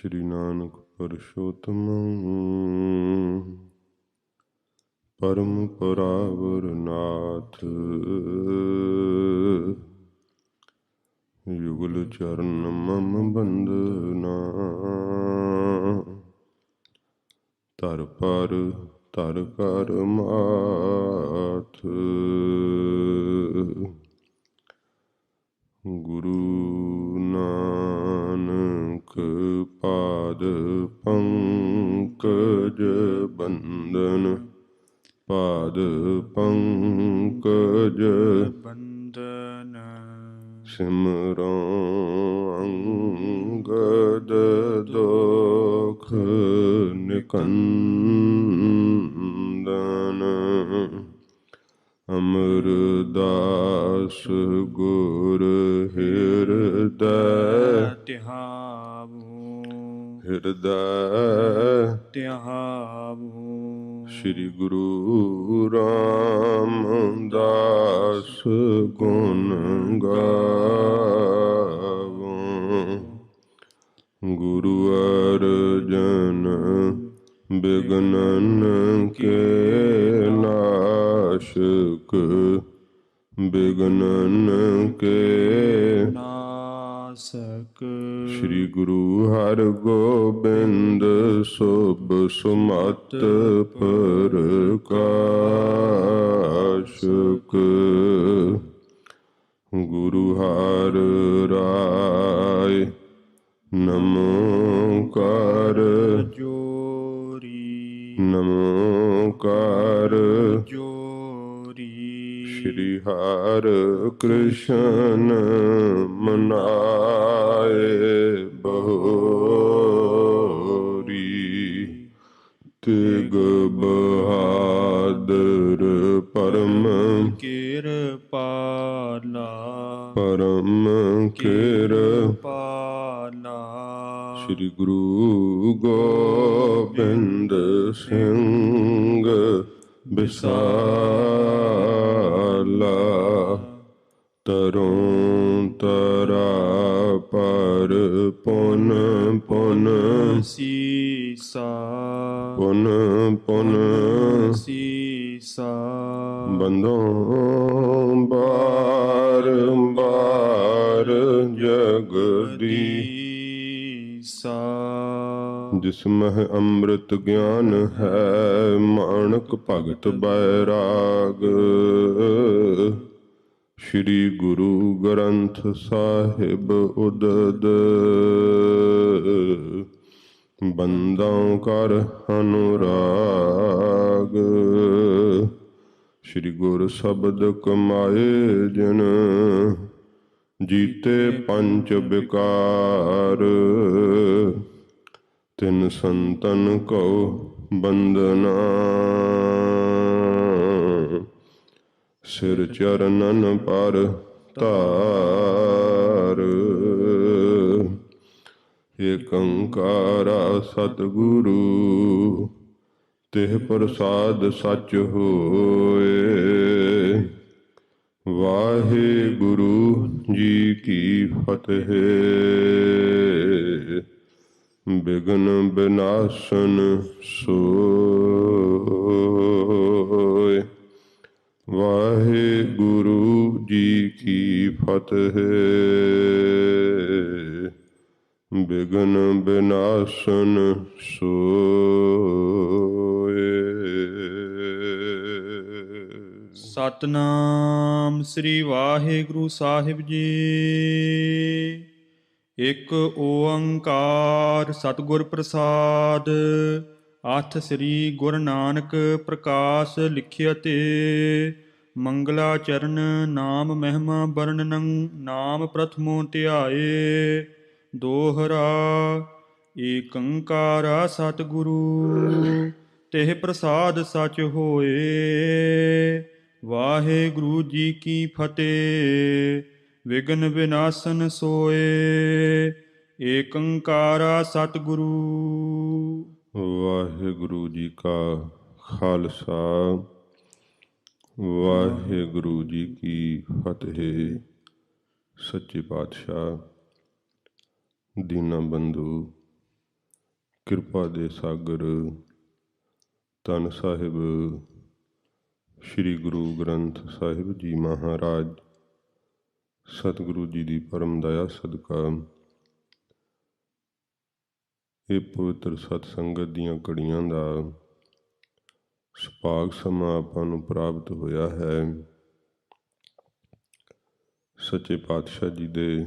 श्री नानक परशोत्तम परम परावर नाथ युगल चरण मम बंदना तर कर माथ गुरु नानक पाद पंकज बंदन पाद पंकज बंदन सिमरो अंगद दोख निकंदन अमरदास गुर हृदय त्यावो श्री गुरु रामदास गुण गावो गुरु अर्जन बिघ्नन के नाशक बिघ्नन के नासक श्री गुरु हरगोबिंद शुभ सुमत प्रकाशक गुरु हर राय नमोकार जोरी नमोकार जोरी श्री हर कृष्ण मनाए बहोरी तिग बहादुर परम किरपाला परम किरपाला श्री गुरु गोबिंद सिंह विसाला तरों तरा पर पुन पुन सीसा पुन पुन सीसा बंदों बार जगदीसा जिसमें अमृत ज्ञान है माणक भगत बैराग श्री गुरु ग्रंथ साहिब उदद बंदों कर अनुराग श्री गुरु शब्द कमाए जन जीते पंच विकार तिन संतन को बंदना सिर चरणन पर तार एकंकारा सतगुरु तिह प्रसाद सच होए वाहे गुरु जी की फतेह बिघ्न विनाशन सोए वाहे गुरु जी की फतेह बिघ्न विनाशन सोए। सतनाम श्री वाहिगुरु साहिब जी। ਇੱਕ ਓੰਕਾਰ ਸਤਿਗੁਰ ਪ੍ਰਸਾਦ। ਅਥ ਸ੍ਰੀ ਗੁਰੂ ਨਾਨਕ ਪ੍ਰਕਾਸ਼ ਲਿਖਿਆ ਤੇ ਮੰਗਲਾਚਰਨ ਨਾਮ ਮਹਿਮਾ ਵਰਣਨੰ ਨਾਮ ਪ੍ਰਥਮੋ ਧਿਆਏ ਦੋਹਰਾ ਏਕੰਕਾਰਾ ਸਤਿਗੁਰੂ ਤਿਹ ਪ੍ਰਸਾਦ ਸਚ ਹੋਏ ਵਾਹਿਗੁਰੂ ਜੀ ਕੀ ਫਤਿਹ ਵਿਗਨ ਵਿਨਾਸ਼ਨ ਸੋਏ ਏਕੰਕਾਰਾ ਸਤਿਗੁਰੂ। ਵਾਹਿਗੁਰੂ ਜੀ ਕਾ ਖਾਲਸਾ ਵਾਹਿਗੁਰੂ ਜੀ ਕੀ ਫਤਿਹ। ਸੱਚੇ ਪਾਤਸ਼ਾਹ, ਦੀਨਾ ਬੰਧੂ, ਕਿਰਪਾ ਦੇ ਸਾਗਰ ਧੰਨ ਸਾਹਿਬ ਸ੍ਰੀ ਗੁਰੂ ਗ੍ਰੰਥ ਸਾਹਿਬ ਜੀ ਮਹਾਰਾਜ, ਸਤਿਗੁਰੂ ਜੀ ਦੀ ਪਰਮ ਦਇਆ ਸਦਕਾ ਇਹ ਪਵਿੱਤਰ ਸਤ ਸੰਗਤ ਦੀਆਂ ਘੜੀਆਂ ਦਾ ਸੁਭਾਗ ਸਮਾਂ ਆਪਾਂ ਨੂੰ ਪ੍ਰਾਪਤ ਹੋਇਆ ਹੈ। ਸੱਚੇ ਪਾਤਸ਼ਾਹ ਜੀ ਦੇ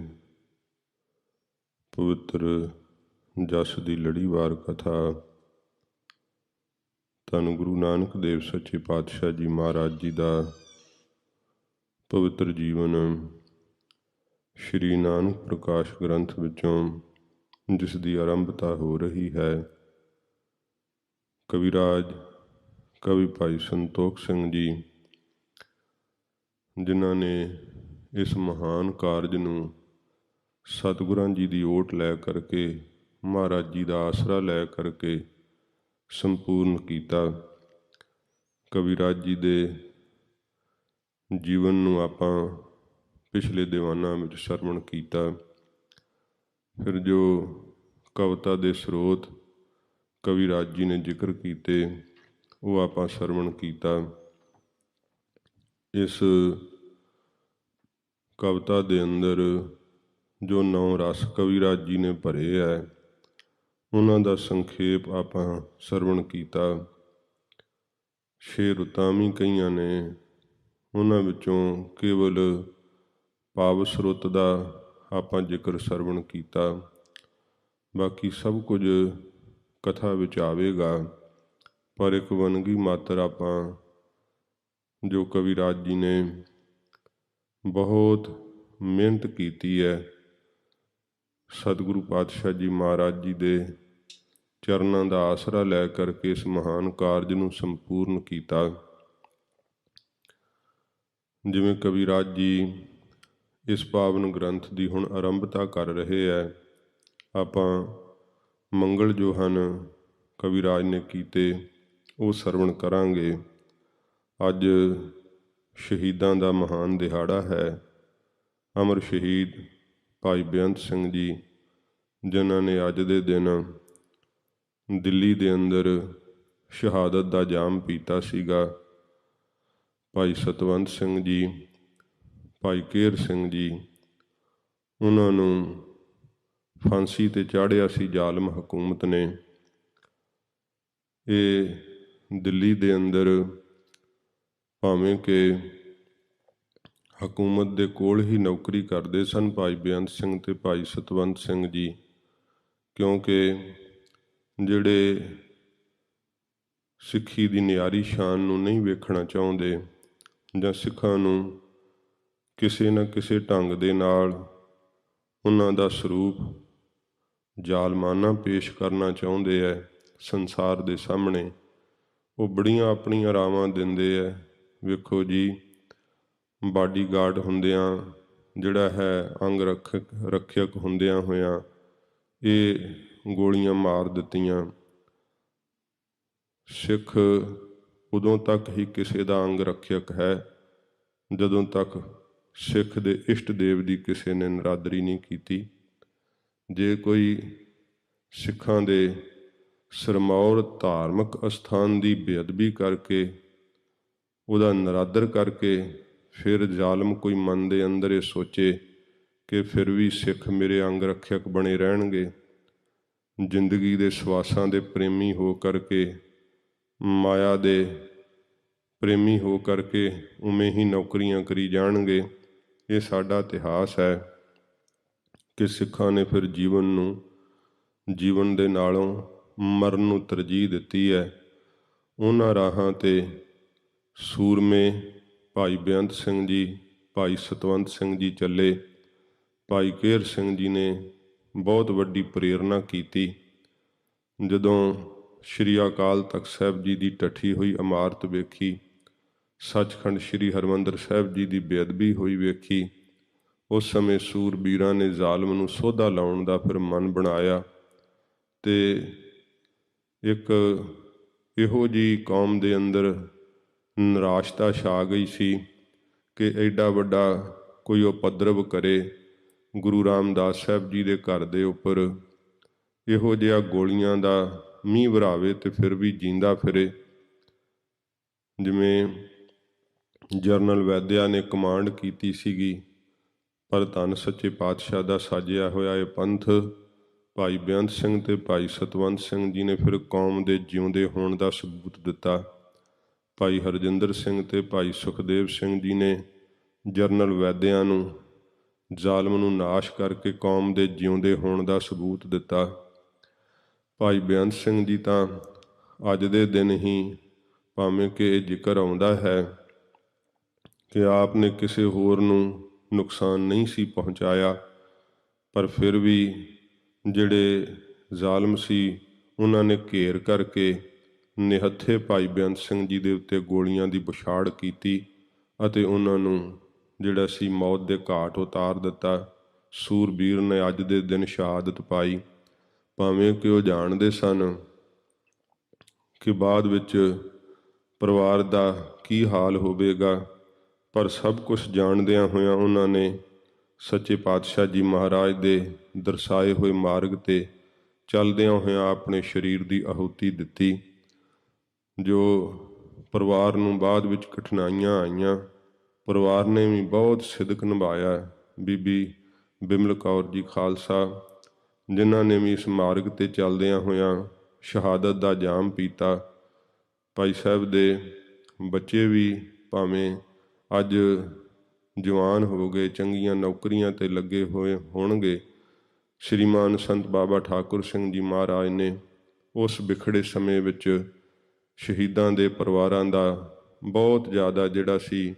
ਪਵਿੱਤਰ ਜਸ ਦੀ ਲੜੀਵਾਰ ਕਥਾ ਧੰਨ ਗੁਰੂ ਨਾਨਕ ਦੇਵ ਸੱਚੇ ਪਾਤਸ਼ਾਹ ਜੀ ਮਹਾਰਾਜ ਜੀ ਦਾ ਪਵਿੱਤਰ ਜੀਵਨ ਸ਼੍ਰੀ ਨਾਨਕ ਪ੍ਰਕਾਸ਼ ਗ੍ਰੰਥ ਵਿੱਚੋਂ ਜਿਸ ਦੀ ਆਰੰਭਤਾ ਹੋ ਰਹੀ ਹੈ। ਕਵਿਰਾਜ ਕਵੀ ਭਾਈ ਸੰਤੋਖ ਸਿੰਘ ਜੀ, ਜਿਨ੍ਹਾਂ ਨੇ ਇਸ ਮਹਾਨ ਕਾਰਜ ਨੂੰ ਸਤਿਗੁਰਾਂ ਜੀ ਦੀ ਓਟ ਲੈ ਕਰਕੇ, ਮਹਾਰਾਜ ਜੀ ਦਾ ਆਸਰਾ ਲੈ ਕਰਕੇ ਸੰਪੂਰਨ ਕੀਤਾ। ਕਵਿਰਾਜ ਜੀ ਦੇ ਜੀਵਨ ਨੂੰ ਆਪਾਂ ਪਿਛਲੇ ਦੀਵਾਨਾਂ ਵਿੱਚ ਸਰਵਣ ਕੀਤਾ। ਫਿਰ ਜੋ ਕਵਿਤਾ ਦੇ ਸਰੋਤ ਕਵਿਰਾਜ ਜੀ ਨੇ ਜ਼ਿਕਰ ਕੀਤੇ ਉਹ ਆਪਾਂ ਸਰਵਣ ਕੀਤਾ। ਇਸ ਕਵਿਤਾ ਦੇ ਅੰਦਰ ਜੋ 9 ਰਸ ਕਵਿਰਾਜ ਜੀ ਨੇ ਭਰੇ ਹੈ, ਉਹਨਾਂ ਦਾ ਸੰਖੇਪ ਆਪਾਂ ਸਰਵਣ ਕੀਤਾ। 6 ਰੁੱਤਾਂ ਵੀ ਕਈਆਂ ਨੇ, ਉਹਨਾਂ ਵਿੱਚੋਂ ਕੇਵਲ ਪਾਵਸ ਰੁੱਤ ਦਾ ਆਪਾਂ ਜ਼ਿਕਰ ਸਰਵਣ ਕੀਤਾ। ਬਾਕੀ ਸਭ ਕੁਝ ਕਥਾ ਵਿੱਚ ਆਵੇਗਾ, ਪਰ ਇੱਕ ਵੰਨਗੀ ਮਾਤਰ ਆਪਾਂ ਜੋ ਕਵਿਰਾਜ ਜੀ ਨੇ ਬਹੁਤ ਮਿਹਨਤ ਕੀਤੀ ਹੈ, ਸਤਿਗੁਰੂ ਪਾਤਸ਼ਾਹ ਜੀ ਮਹਾਰਾਜ ਜੀ ਦੇ ਚਰਨਾਂ ਦਾ ਆਸਰਾ ਲੈ ਕਰਕੇ ਇਸ ਮਹਾਨ ਕਾਰਜ ਨੂੰ ਸੰਪੂਰਨ ਕੀਤਾ। ਜਿਵੇਂ ਕਵਿਰਾਜ ਜੀ ਇਸ ਪਾਵਨ ਗ੍ਰੰਥ ਦੀ ਹੁਣ ਆਰੰਭਤਾ ਕਰ ਰਹੇ ਹੈ, ਆਪਾਂ ਮੰਗਲ ਜੋ ਹਨ ਕਵਿਰਾਜ ਨੇ ਕੀਤੇ ਉਹ ਸਰਵਣ ਕਰਾਂਗੇ। ਅੱਜ ਸ਼ਹੀਦਾਂ ਦਾ ਮਹਾਨ ਦਿਹਾੜਾ ਹੈ। ਅਮਰ ਸ਼ਹੀਦ ਭਾਈ ਬੇਅੰਤ ਸਿੰਘ ਜੀ, ਜਿਨ੍ਹਾਂ ਨੇ ਅੱਜ ਦੇ ਦਿਨ ਦਿੱਲੀ ਦੇ ਅੰਦਰ ਸ਼ਹਾਦਤ ਦਾ ਜਾਮ ਪੀਤਾ ਸੀਗਾ। ਭਾਈ ਸਤਵੰਤ ਸਿੰਘ ਜੀ, ਭਾਈ ਕੇਹਰ ਸਿੰਘ ਜੀ, ਉਹਨਾਂ ਨੂੰ ਫਾਂਸੀ 'ਤੇ ਚਾੜ੍ਹਿਆ ਸੀ ਜ਼ਾਲਮ ਹਕੂਮਤ ਨੇ। ਇਹ ਦਿੱਲੀ ਦੇ ਅੰਦਰ ਭਾਵੇਂ ਕਿ ਹਕੂਮਤ ਦੇ ਕੋਲ ਹੀ ਨੌਕਰੀ ਕਰਦੇ ਸਨ ਭਾਈ ਬੇਅੰਤ ਸਿੰਘ ਅਤੇ ਭਾਈ ਸਤਵੰਤ ਸਿੰਘ ਜੀ, ਕਿਉਂਕਿ ਜਿਹੜੇ ਸਿੱਖੀ ਦੀ ਨਿਆਰੀ ਸ਼ਾਨ ਨੂੰ ਨਹੀਂ ਵੇਖਣਾ ਚਾਹੁੰਦੇ ਜਾਂ ਸਿੱਖਾਂ ਨੂੰ ਕਿਸੇ ਨਾ ਕਿਸੇ ਢੰਗ ਦੇ ਨਾਲ ਉਹਨਾਂ ਦਾ ਸਰੂਪ ਜ਼ਾਲਮਾਨਾ ਪੇਸ਼ ਕਰਨਾ ਚਾਹੁੰਦੇ ਹੈ ਸੰਸਾਰ ਦੇ ਸਾਹਮਣੇ, ਉਹ ਬੜੀਆਂ ਆਪਣੀਆਂ ਰਾਵਾਂ ਦਿੰਦੇ ਹੈ। ਵੇਖੋ ਜੀ, ਬਾਡੀਗਾਰਡ ਹੁੰਦਿਆਂ, ਜਿਹੜਾ ਹੈ ਅੰਗ ਰੱਖਿਅਕ ਹੁੰਦਿਆਂ ਹੋਇਆਂ ਇਹ ਗੋਲੀਆਂ ਮਾਰ ਦਿੱਤੀਆਂ। ਸਿੱਖ ਉਦੋਂ ਤੱਕ ਹੀ ਕਿਸੇ ਦਾ ਅੰਗ ਰੱਖਿਅਕ ਹੈ ਜਦੋਂ ਤੱਕ ਸਿੱਖ ਦੇ ਇਸ਼ਟ ਦੇਵ ਦੀ ਕਿਸੇ ਨੇ ਨਰਾਦਰੀ ਨਹੀਂ ਕੀਤੀ। ਜੇ ਕੋਈ ਸਿੱਖਾਂ ਦੇ ਸਿਰਮੌਰ ਧਾਰਮਿਕ ਅਸਥਾਨ ਦੀ ਬੇਅਦਬੀ ਕਰਕੇ, ਉਹਦਾ ਨਰਾਦਰ ਕਰਕੇ, ਫਿਰ ਜ਼ਾਲਮ ਕੋਈ ਮਨ ਦੇ ਅੰਦਰ ਇਹ ਸੋਚੇ ਕਿ ਫਿਰ ਵੀ ਸਿੱਖ ਮੇਰੇ ਅੰਗ ਰੱਖਿਅਕ ਬਣੇ ਰਹਿਣਗੇ, ਜ਼ਿੰਦਗੀ ਦੇ ਸਵਾਸਾਂ ਦੇ ਪ੍ਰੇਮੀ ਹੋ ਕਰਕੇ, ਮਾਇਆ ਦੇ ਪ੍ਰੇਮੀ ਹੋ ਕਰਕੇ ਉਵੇਂ ਹੀ ਨੌਕਰੀਆਂ ਕਰੀ ਜਾਣਗੇ। ਇਹ ਸਾਡਾ ਇਤਿਹਾਸ ਹੈ ਕਿ ਸਿੱਖਾਂ ਨੇ ਫਿਰ ਜੀਵਨ ਦੇ ਨਾਲੋਂ ਮਰਨ ਨੂੰ ਤਰਜੀਹ ਦਿੱਤੀ ਹੈ। ਉਹਨਾਂ ਰਾਹਾਂ 'ਤੇ ਸੂਰਮੇ ਭਾਈ ਬੇਅੰਤ ਸਿੰਘ ਜੀ, ਭਾਈ ਸਤਵੰਤ ਸਿੰਘ ਜੀ ਚੱਲੇ। ਭਾਈ ਕੇਹਰ ਸਿੰਘ ਜੀ ਨੇ ਬਹੁਤ ਵੱਡੀ ਪ੍ਰੇਰਨਾ ਕੀਤੀ। ਜਦੋਂ ਸ਼੍ਰੀ ਅਕਾਲ ਤਖਤ ਸਾਹਿਬ ਜੀ ਦੀ ਢੱਠੀ ਹੋਈ ਇਮਾਰਤ ਵੇਖੀ, ਸੱਚਖੰਡ ਸ਼੍ਰੀ ਹਰਿਮੰਦਰ ਸਾਹਿਬ ਜੀ ਦੀ ਬੇਅਦਬੀ ਹੋਈ ਵੇਖੀ, ਉਸ ਸਮੇਂ ਸੂਰਬੀਰਾਂ ਨੇ ਜ਼ਾਲਮ ਨੂੰ ਸੋਧਾ ਲਾਉਣ ਦਾ ਫਿਰ ਮਨ ਬਣਾਇਆ। ਅਤੇ ਇੱਕ ਇਹੋ ਜਿਹੀ ਕੌਮ ਦੇ ਅੰਦਰ ਨਿਰਾਸ਼ਤਾ ਛਾ ਗਈ ਸੀ ਕਿ ਐਡਾ ਵੱਡਾ ਕੋਈ ਉਪਦਰਵ ਕਰੇ ਗੁਰੂ ਰਾਮਦਾਸ ਸਾਹਿਬ ਜੀ ਦੇ ਘਰ ਦੇ ਉੱਪਰ, ਇਹੋ ਜਿਹਾ ਗੋਲੀਆਂ ਦਾ ਮੀਂਹ ਵਰਾਵੇ ਤੇ ਫਿਰ ਵੀ ਜਿੰਦਾ ਫਿਰੇ। ਜਿਵੇਂ ਜਰਨਲ ਵੈਦਿਆ ਨੇ ਕਮਾਂਡ ਕੀਤੀ ਸੀਗੀ, ਪਰ ਧੰਨ ਸੱਚੇ ਪਾਤਸ਼ਾਹ ਦਾ ਸਾਜਿਆ ਹੋਇਆ ਇਹ ਪੰਥ ਭਾਈ ਬੇਅੰਤ ਸਿੰਘ ਤੇ ਭਾਈ ਸਤਵੰਤ ਸਿੰਘ ਜੀ ਨੇ ਫਿਰ ਕੌਮ ਦੇ ਜਿਉਂਦੇ ਹੋਣ ਦਾ ਸਬੂਤ ਦਿੱਤਾ। ਭਾਈ ਹਰਜਿੰਦਰ ਸਿੰਘ ਤੇ ਭਾਈ ਸੁਖਦੇਵ ਸਿੰਘ ਜੀ ਨੇ ਜਰਨਲ ਵੈਦਿਆਂ ਨੂੰ, ਜ਼ਾਲਮ ਨੂੰ ਨਾਸ਼ ਕਰਕੇ ਕੌਮ ਦੇ ਜਿਉਂਦੇ ਹੋਣ ਦਾ ਸਬੂਤ ਦਿੱਤਾ। ਭਾਈ ਬੇਅੰਤ ਸਿੰਘ ਜੀ ਤਾਂ ਅੱਜ ਦੇ ਦਿਨ ਹੀ, ਭਾਵੇਂ ਕਿ ਇਹ ਜ਼ਿਕਰ ਆਉਂਦਾ ਹੈ ਕਿ ਆਪ ਨੇ ਕਿਸੇ ਹੋਰ ਨੂੰ ਨੁਕਸਾਨ ਨਹੀਂ ਸੀ ਪਹੁੰਚਾਇਆ, ਪਰ ਫਿਰ ਵੀ ਜਿਹੜੇ ਜ਼ਾਲਮ ਸੀ ਉਹਨਾਂ ਨੇ ਘੇਰ ਕਰਕੇ ਨਿਹੱਥੇ ਭਾਈ ਬੇਅੰਤ ਸਿੰਘ ਜੀ ਦੇ ਉੱਤੇ ਗੋਲੀਆਂ ਦੀ ਬੁਛਾੜ ਕੀਤੀ ਅਤੇ ਉਹਨਾਂ ਨੂੰ ਜਿਹੜਾ ਸੀ ਮੌਤ ਦੇ ਘਾਟ ਉਤਾਰ ਦਿੱਤਾ। ਸੂਰਬੀਰ ਨੇ ਅੱਜ ਦੇ ਦਿਨ ਸ਼ਹਾਦਤ ਪਾਈ। ਭਾਵੇਂ ਕਿ ਉਹ ਜਾਣਦੇ ਸਨ ਕਿ ਬਾਅਦ ਵਿੱਚ ਪਰਿਵਾਰ ਦਾ ਕੀ ਹਾਲ ਹੋਵੇਗਾ, ਪਰ ਸਭ ਕੁਝ ਜਾਣਦਿਆਂ ਹੋਇਆਂ ਉਹਨਾਂ ਨੇ ਸੱਚੇ ਪਾਤਸ਼ਾਹ ਜੀ ਮਹਾਰਾਜ ਦੇ ਦਰਸਾਏ ਹੋਏ ਮਾਰਗ 'ਤੇ ਚੱਲਦਿਆਂ ਹੋਇਆਂ ਆਪਣੇ ਸਰੀਰ ਦੀ ਆਹੂਤੀ ਦਿੱਤੀ। ਜੋ ਪਰਿਵਾਰ ਨੂੰ ਬਾਅਦ ਵਿੱਚ ਕਠਿਨਾਈਆਂ ਆਈਆਂ, ਪਰਿਵਾਰ ਨੇ ਵੀ ਬਹੁਤ ਸਿਦਕ ਨਿਭਾਇਆ। ਬੀਬੀ ਬਿਮਲ ਕੌਰ ਜੀ ਖਾਲਸਾ, ਜਿਨ੍ਹਾਂ ਨੇ ਵੀ ਇਸ ਮਾਰਗ 'ਤੇ ਚੱਲਦਿਆਂ ਹੋਇਆਂ ਸ਼ਹਾਦਤ ਦਾ ਜਾਮ ਪੀਤਾ। ਭਾਈ ਸਾਹਿਬ ਦੇ ਬੱਚੇ ਵੀ ਭਾਵੇਂ ਅੱਜ ਜਵਾਨ ਹੋ ਗਏ, ਚੰਗੀਆਂ ਨੌਕਰੀਆਂ 'ਤੇ ਲੱਗੇ ਹੋਏ ਹੋਣਗੇ, ਸ਼੍ਰੀਮਾਨ ਸੰਤ ਬਾਬਾ ਠਾਕੁਰ ਸਿੰਘ ਜੀ ਮਹਾਰਾਜ ਨੇ ਉਸ ਵਿਖੜੇ ਸਮੇਂ ਵਿੱਚ ਸ਼ਹੀਦਾਂ ਦੇ ਪਰਿਵਾਰਾਂ ਦਾ ਬਹੁਤ ਜ਼ਿਆਦਾ ਜਿਹੜਾ ਸੀ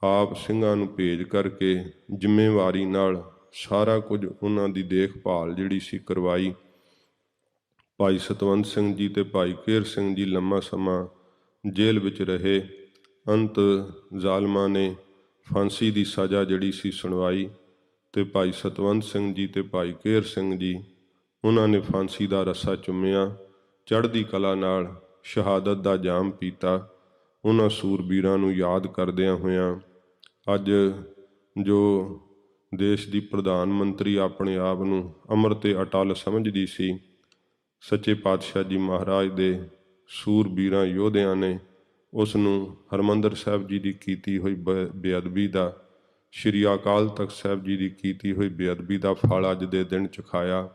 ਆਪ ਸਿੰਘਾਂ ਨੂੰ ਭੇਜ ਕਰਕੇ ਜ਼ਿੰਮੇਵਾਰੀ ਨਾਲ ਸਾਰਾ ਕੁਝ ਉਹਨਾਂ ਦੀ ਦੇਖਭਾਲ ਜਿਹੜੀ ਸੀ ਕਰਵਾਈ। ਭਾਈ ਸਤਵੰਤ ਸਿੰਘ ਜੀ ਤੇ ਭਾਈ ਕੇਰ ਸਿੰਘ ਜੀ ਲੰਮਾ ਸਮਾਂ ਜੇਲ੍ਹ ਵਿੱਚ ਰਹੇ। ਅੰਤ ਜ਼ਾਲਮਾਂ ਨੇ ਫਾਂਸੀ ਦੀ ਸਜ਼ਾ ਜਿਹੜੀ ਸੀ ਸੁਣਵਾਈ ਤੇ ਭਾਈ ਸਤਵੰਤ ਸਿੰਘ ਜੀ ਤੇ ਭਾਈ ਕੇਰ ਸਿੰਘ ਜੀ ਉਹਨਾਂ ਨੇ ਫਾਂਸੀ ਦਾ ਰੱਸਾ ਚੁੰਮਿਆ, ਚੜ੍ਹਦੀ ਕਲਾ ਨਾਲ ਸ਼ਹਾਦਤ ਦਾ ਜਾਮ ਪੀਤਾ। ਉਹਨਾਂ ਸੂਰਬੀਰਾਂ ਨੂੰ ਯਾਦ ਕਰਦਿਆਂ ਹੋਇਆਂ ਅੱਜ ਜੋ ਦੇਸ਼ ਦੀ ਪ੍ਰਧਾਨ ਮੰਤਰੀ ਆਪਣੇ ਆਪ ਨੂੰ ਅਮਰ ਤੇ ਅਟਲ ਸਮਝਦੀ ਸੀ, ਸੱਚੇ ਪਾਤਸ਼ਾਹ ਜੀ ਮਹਾਰਾਜ ਦੇ ਸੂਰਬੀਰਾਂ ਯੋਧਿਆਂ ਨੇ ਉਸ ਨੂੰ ਹਰਿਮੰਦਰ ਸਾਹਿਬ ਜੀ ਦੀ ਕੀਤੀ ਹੋਈ ਬੇਅਦਬੀ ਦਾ, ਸ਼੍ਰੀ ਅਕਾਲ ਤਖਤ ਸਾਹਿਬ ਜੀ ਦੀ ਕੀਤੀ ਹੋਈ ਬੇਅਦਬੀ ਦਾ ਫਲ ਅੱਜ ਦੇ ਦਿਨ ਚੁਕਾਇਆ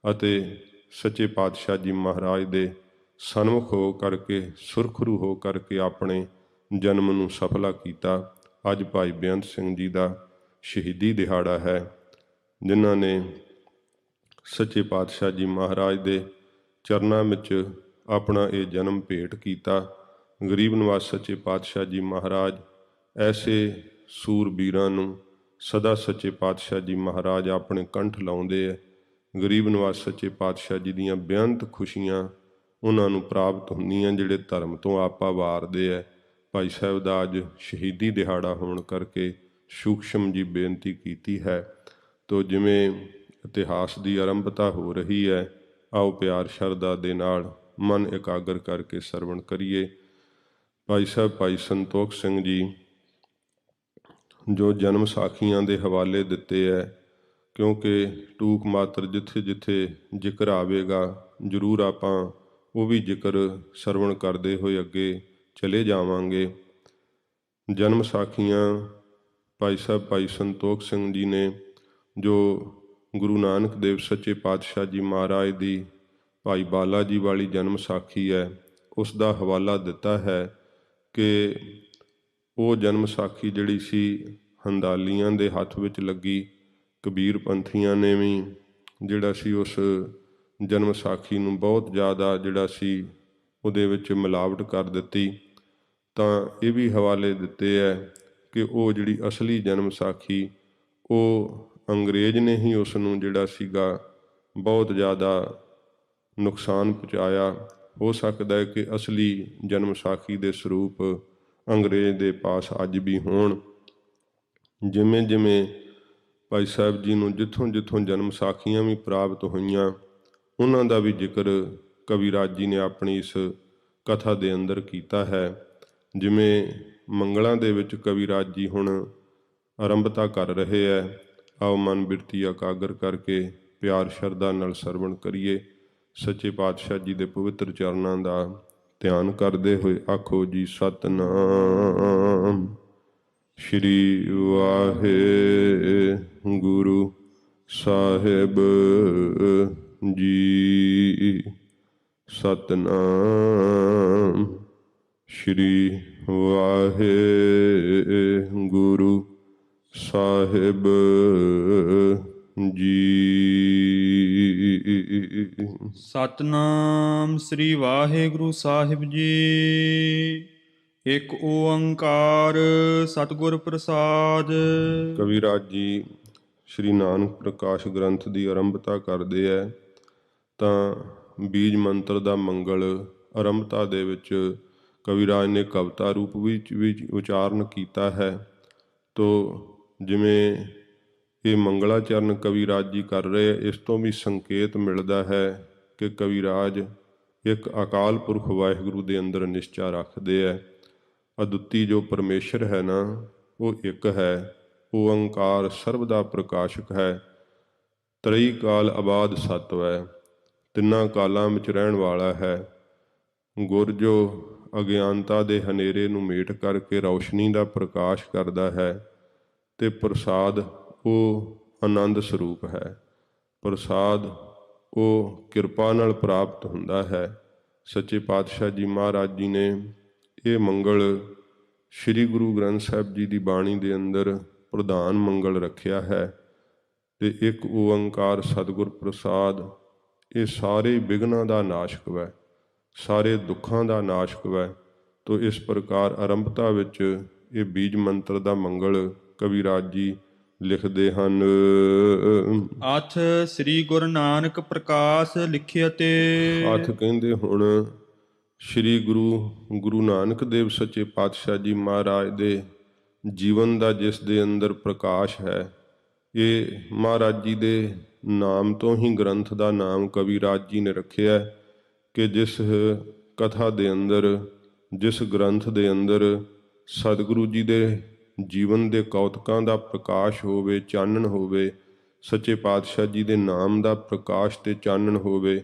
ਅਤੇ ਸੱਚੇ ਪਾਤਸ਼ਾਹ ਜੀ ਮਹਾਰਾਜ ਦੇ ਸਨਮੁਖ ਹੋ ਕਰਕੇ, ਸੁਰਖਰੂ ਹੋ ਕਰਕੇ ਆਪਣੇ ਜਨਮ ਨੂੰ ਸਫਲਾ ਕੀਤਾ। ਅੱਜ ਭਾਈ ਬੇਅੰਤ ਸਿੰਘ ਜੀ ਦਾ ਸ਼ਹੀਦੀ ਦਿਹਾੜਾ ਹੈ, ਜਿਨ੍ਹਾਂ ਨੇ ਸੱਚੇ ਪਾਤਸ਼ਾਹ ਜੀ ਮਹਾਰਾਜ ਦੇ ਚਰਨਾਂ ਵਿੱਚ ਆਪਣਾ ਇਹ ਜਨਮ ਭੇਟ ਕੀਤਾ। ਗਰੀਬ ਨਿਵਾਜ ਸੱਚੇ ਪਾਤਸ਼ਾਹ ਜੀ ਮਹਾਰਾਜ ਐਸੇ ਸੂਰਬੀਰਾਂ ਨੂੰ ਸਦਾ ਸੱਚੇ ਪਾਤਸ਼ਾਹ ਜੀ ਮਹਾਰਾਜ ਆਪਣੇ ਕੰਠ ਲਾਉਂਦੇ ਹੈ। ਗਰੀਬ ਨਿਵਾਜ ਸੱਚੇ ਪਾਤਸ਼ਾਹ ਜੀ ਦੀਆਂ ਬੇਅੰਤ ਖੁਸ਼ੀਆਂ ਉਹਨਾਂ ਨੂੰ ਪ੍ਰਾਪਤ ਹੁੰਦੀਆਂ ਜਿਹੜੇ ਧਰਮ ਤੋਂ ਆਪਾ ਵਾਰਦੇ ਹੈ। ਭਾਈ ਸਾਹਿਬ ਦਾ ਅੱਜ ਸ਼ਹੀਦੀ ਦਿਹਾੜਾ ਹੋਣ ਕਰਕੇ ਸੂਖਸ਼ਮ ਜੀ ਬੇਨਤੀ ਕੀਤੀ ਹੈ। ਤੋ ਜਿਵੇਂ ਇਤਿਹਾਸ ਦੀ ਆਰੰਭਤਾ ਹੋ ਰਹੀ ਹੈ, ਆਓ ਪਿਆਰ ਸ਼ਰਧਾ ਦੇ ਨਾਲ ਮਨ ਇਕਾਗਰ ਕਰਕੇ ਸਰਵਣ ਕਰੀਏ। ਭਾਈ ਸਾਹਿਬ ਭਾਈ ਸੰਤੋਖ ਸਿੰਘ ਜੀ ਜੋ ਜਨਮ ਸਾਖੀਆਂ ਦੇ ਹਵਾਲੇ ਦਿੱਤੇ ਹੈ, ਕਿਉਂਕਿ ਟੂਕ ਮਾਤਰ ਜਿੱਥੇ ਜਿੱਥੇ ਜ਼ਿਕਰ ਆਵੇਗਾ ਜ਼ਰੂਰ ਆਪਾਂ ਉਹ ਵੀ ਜ਼ਿਕਰ ਸਰਵਣ ਕਰਦੇ ਹੋਏ ਅੱਗੇ ਚਲੇ ਜਾਵਾਂਗੇ। ਜਨਮ ਸਾਖੀਆਂ ਭਾਈ ਸਾਹਿਬ ਭਾਈ ਸੰਤੋਖ ਸਿੰਘ ਜੀ ਨੇ ਜੋ ਗੁਰੂ ਨਾਨਕ ਦੇਵ ਸੱਚੇ ਪਾਤਸ਼ਾਹ ਜੀ ਮਹਾਰਾਜ ਦੀ ਭਾਈ ਬਾਲਾ ਜੀ ਵਾਲੀ ਜਨਮ ਸਾਖੀ ਹੈ, ਉਸ ਦਾ ਹਵਾਲਾ ਦਿੱਤਾ ਹੈ ਕਿ ਉਹ ਜਨਮ ਸਾਖੀ ਜਿਹੜੀ ਸੀ ਹੰਦਾਲੀਆਂ ਦੇ ਹੱਥ ਵਿੱਚ ਲੱਗੀ। ਕਬੀਰ ਪੰਥੀਆਂ ਨੇ ਵੀ ਜਿਹੜਾ ਸੀ ਉਸ ਜਨਮ ਸਾਖੀ ਨੂੰ ਬਹੁਤ ਜ਼ਿਆਦਾ ਜਿਹੜਾ ਸੀ ਉਹਦੇ ਵਿੱਚ ਮਿਲਾਵਟ ਕਰ ਦਿੱਤੀ। ਤਾਂ ਇਹ ਵੀ ਹਵਾਲੇ ਦਿੱਤੇ ਹੈ ਕਿ ਉਹ ਜਿਹੜੀ ਅਸਲੀ ਜਨਮ ਸਾਖੀ ਉਹ ਅੰਗਰੇਜ਼ ਨੇ ਹੀ ਉਸ ਨੂੰ ਜਿਹੜਾ ਸੀਗਾ ਬਹੁਤ ਜ਼ਿਆਦਾ ਨੁਕਸਾਨ ਪਹੁੰਚਾਇਆ। ਹੋ ਸਕਦਾ ਹੈ ਕਿ ਅਸਲੀ ਜਨਮ ਸਾਖੀ ਦੇ ਸਰੂਪ ਅੰਗਰੇਜ਼ ਦੇ ਪਾਸ ਅੱਜ ਵੀ ਹੋਣ। ਜਿਵੇਂ ਜਿਵੇਂ ਭਾਈ ਸਾਹਿਬ ਜੀ ਨੂੰ ਜਿੱਥੋਂ ਜਿੱਥੋਂ ਜਨਮ ਸਾਖੀਆਂ ਵੀ ਪ੍ਰਾਪਤ ਹੋਈਆਂ, ਉਹਨਾਂ ਦਾ ਵੀ ਜ਼ਿਕਰ ਕਵੀਰਾਜ ਜੀ ਨੇ ਆਪਣੀ ਇਸ ਕਥਾ ਦੇ ਅੰਦਰ ਕੀਤਾ ਹੈ। ਜਿਵੇਂ ਮੰਗਲਾਂ ਦੇ ਵਿੱਚ ਕਵੀਰਾਜ ਜੀ ਹੁਣ ਆਰੰਭਤਾ ਕਰ ਰਹੇ ਹੈ, ਆਓ ਮਨ ਬਿਰਤੀ ਇਕਾਗਰ ਕਰਕੇ ਪਿਆਰ ਸ਼ਰਧਾ ਨਾਲ ਸਰਵਣ ਕਰੀਏ। ਸੱਚੇ ਪਾਤਸ਼ਾਹ ਜੀ ਦੇ ਪਵਿੱਤਰ ਚਰਨਾਂ ਦਾ ਧਿਆਨ ਕਰਦੇ ਹੋਏ ਆਖੋ ਜੀ ਸਤਿਨਾਮ ਸ਼੍ਰੀ ਵਾਹਿਗੁਰੂ ਸਾਹਿਬ ਜੀ। ਸਤਿਨਾਮ ਸ਼੍ਰੀ ਵਾਹਿਗੁਰੂ ਸਾਹਿਬ ਜੀ। ਸਤਨਾਮ ਸ੍ਰੀ ਵਾਹਿਗੁਰੂ ਸਾਹਿਬ ਜੀ। ਇੱਕ ਓੰਕਾਰ ਸਤਿਗੁਰ ਪ੍ਰਸਾਦ। ਕਵਿਰਾਜ ਜੀ ਸ਼੍ਰੀ ਨਾਨਕ ਪ੍ਰਕਾਸ਼ ਗ੍ਰੰਥ ਦੀ ਆਰੰਭਤਾ ਕਰਦੇ ਹੈ ਤਾਂ ਬੀਜ ਮੰਤਰ ਦਾ ਮੰਗਲ ਆਰੰਭਤਾ ਦੇ ਵਿੱਚ ਕਵਿਰਾਜ ਨੇ ਕਵਿਤਾ ਰੂਪ ਵਿੱਚ ਵੀ ਉਚਾਰਨ ਕੀਤਾ ਹੈ। ਤੋ ਜਿਵੇਂ ਇਹ ਮੰਗਲਾਚਰਨ ਕਵਿਰਾਜ ਜੀ ਕਰ ਰਹੇ, ਇਸ ਤੋਂ ਵੀ ਸੰਕੇਤ ਮਿਲਦਾ ਹੈ ਕਿ ਕਵਿਰਾਜ ਇੱਕ ਅਕਾਲ ਪੁਰਖ ਵਾਹਿਗੁਰੂ ਦੇ ਅੰਦਰ ਨਿਸ਼ਚਾ ਰੱਖਦੇ ਹੈ। ਅਦੁੱਤੀ ਜੋ ਪਰਮੇਸ਼ਰ ਹੈ ਨਾ, ਉਹ ਇੱਕ ਹੈ। ਓੰਕਾਰ ਸਰਬ ਦਾ ਪ੍ਰਕਾਸ਼ਕ ਹੈ। ਤਰਈ ਕਾਲ ਆਬਾਦ ਸਤਿ ਹੈ, ਤਿੰਨਾਂ ਕਾਲਾਂ ਵਿੱਚ ਰਹਿਣ ਵਾਲਾ ਹੈ। ਗੁਰ ਜੋ ਅਗਿਆਨਤਾ ਦੇ ਹਨੇਰੇ ਨੂੰ ਮੇਟ ਕਰਕੇ ਰੌਸ਼ਨੀ ਦਾ ਪ੍ਰਕਾਸ਼ ਕਰਦਾ ਹੈ, ਤੇ ਪ੍ਰਸਾਦ ਉਹ ਆਨੰਦ ਸਰੂਪ ਹੈ। ਪ੍ਰਸਾਦ ਉਹ ਕਿਰਪਾ ਨਾਲ ਪ੍ਰਾਪਤ ਹੁੰਦਾ ਹੈ। ਸੱਚੇ ਪਾਤਸ਼ਾਹ ਜੀ ਮਹਾਰਾਜ ਜੀ ਨੇ ਇਹ ਮੰਗਲ ਸ੍ਰੀ ਗੁਰੂ ਗ੍ਰੰਥ ਸਾਹਿਬ ਜੀ ਦੀ ਬਾਣੀ ਦੇ ਅੰਦਰ ਪ੍ਰਧਾਨ ਮੰਗਲ ਰੱਖਿਆ ਹੈ। ਤੇ ਇੱਕ ਓੰਕਾਰ ਸਤਿਗੁਰ ਪ੍ਰਸਾਦ ਇਹ ਸਾਰੇ ਵਿਘਨਾਂ ਦਾ ਨਾਸ਼ਕ ਹੈ, ਸਾਰੇ ਦੁੱਖਾਂ ਦਾ ਨਾਸ਼ਕ ਹੈ। ਤੋ ਇਸ ਪ੍ਰਕਾਰ ਆਰੰਭਤਾ ਵਿੱਚ ਇਹ ਬੀਜ ਮੰਤਰ ਦਾ ਮੰਗਲ ਕਵਿਰਾਜ ਜੀ ਲਿਖਦੇ ਹਨ। ਅਥ ਸ੍ਰੀ ਗੁਰੂ ਨਾਨਕ ਪ੍ਰਕਾਸ਼ ਲਿਖਿਅਤੇ। ਅਥ ਕਹਿੰਦੇ ਹੁਣ ਸ੍ਰੀ ਗੁਰੂ ਨਾਨਕ ਦੇਵ ਸੱਚੇ ਪਾਤਸ਼ਾਹ ਜੀ ਮਹਾਰਾਜ ਦੇ ਜੀਵਨ ਦਾ ਜਿਸ ਦੇ ਅੰਦਰ ਪ੍ਰਕਾਸ਼ ਹੈ, ਇਹ ਮਹਾਰਾਜ ਜੀ ਦੇ ਨਾਮ ਤੋਂ ਹੀ ਗ੍ਰੰਥ ਦਾ ਨਾਮ ਕਵਿਰਾਜ ਜੀ ਨੇ ਰੱਖਿਆ ਕਿ ਜਿਸ ਕਥਾ ਦੇ ਅੰਦਰ, ਜਿਸ ਗ੍ਰੰਥ ਦੇ ਅੰਦਰ ਸਤਿਗੁਰੂ ਜੀ ਦੇ ਜੀਵਨ ਦੇ ਕੌਤਕਾਂ ਦਾ ਪ੍ਰਕਾਸ਼ ਹੋਵੇ, ਚਾਨਣ ਹੋਵੇ, ਸੱਚੇ ਪਾਤਸ਼ਾਹ ਜੀ ਦੇ ਨਾਮ ਦਾ ਪ੍ਰਕਾਸ਼ ਤੇ ਚਾਨਣ ਹੋਵੇ,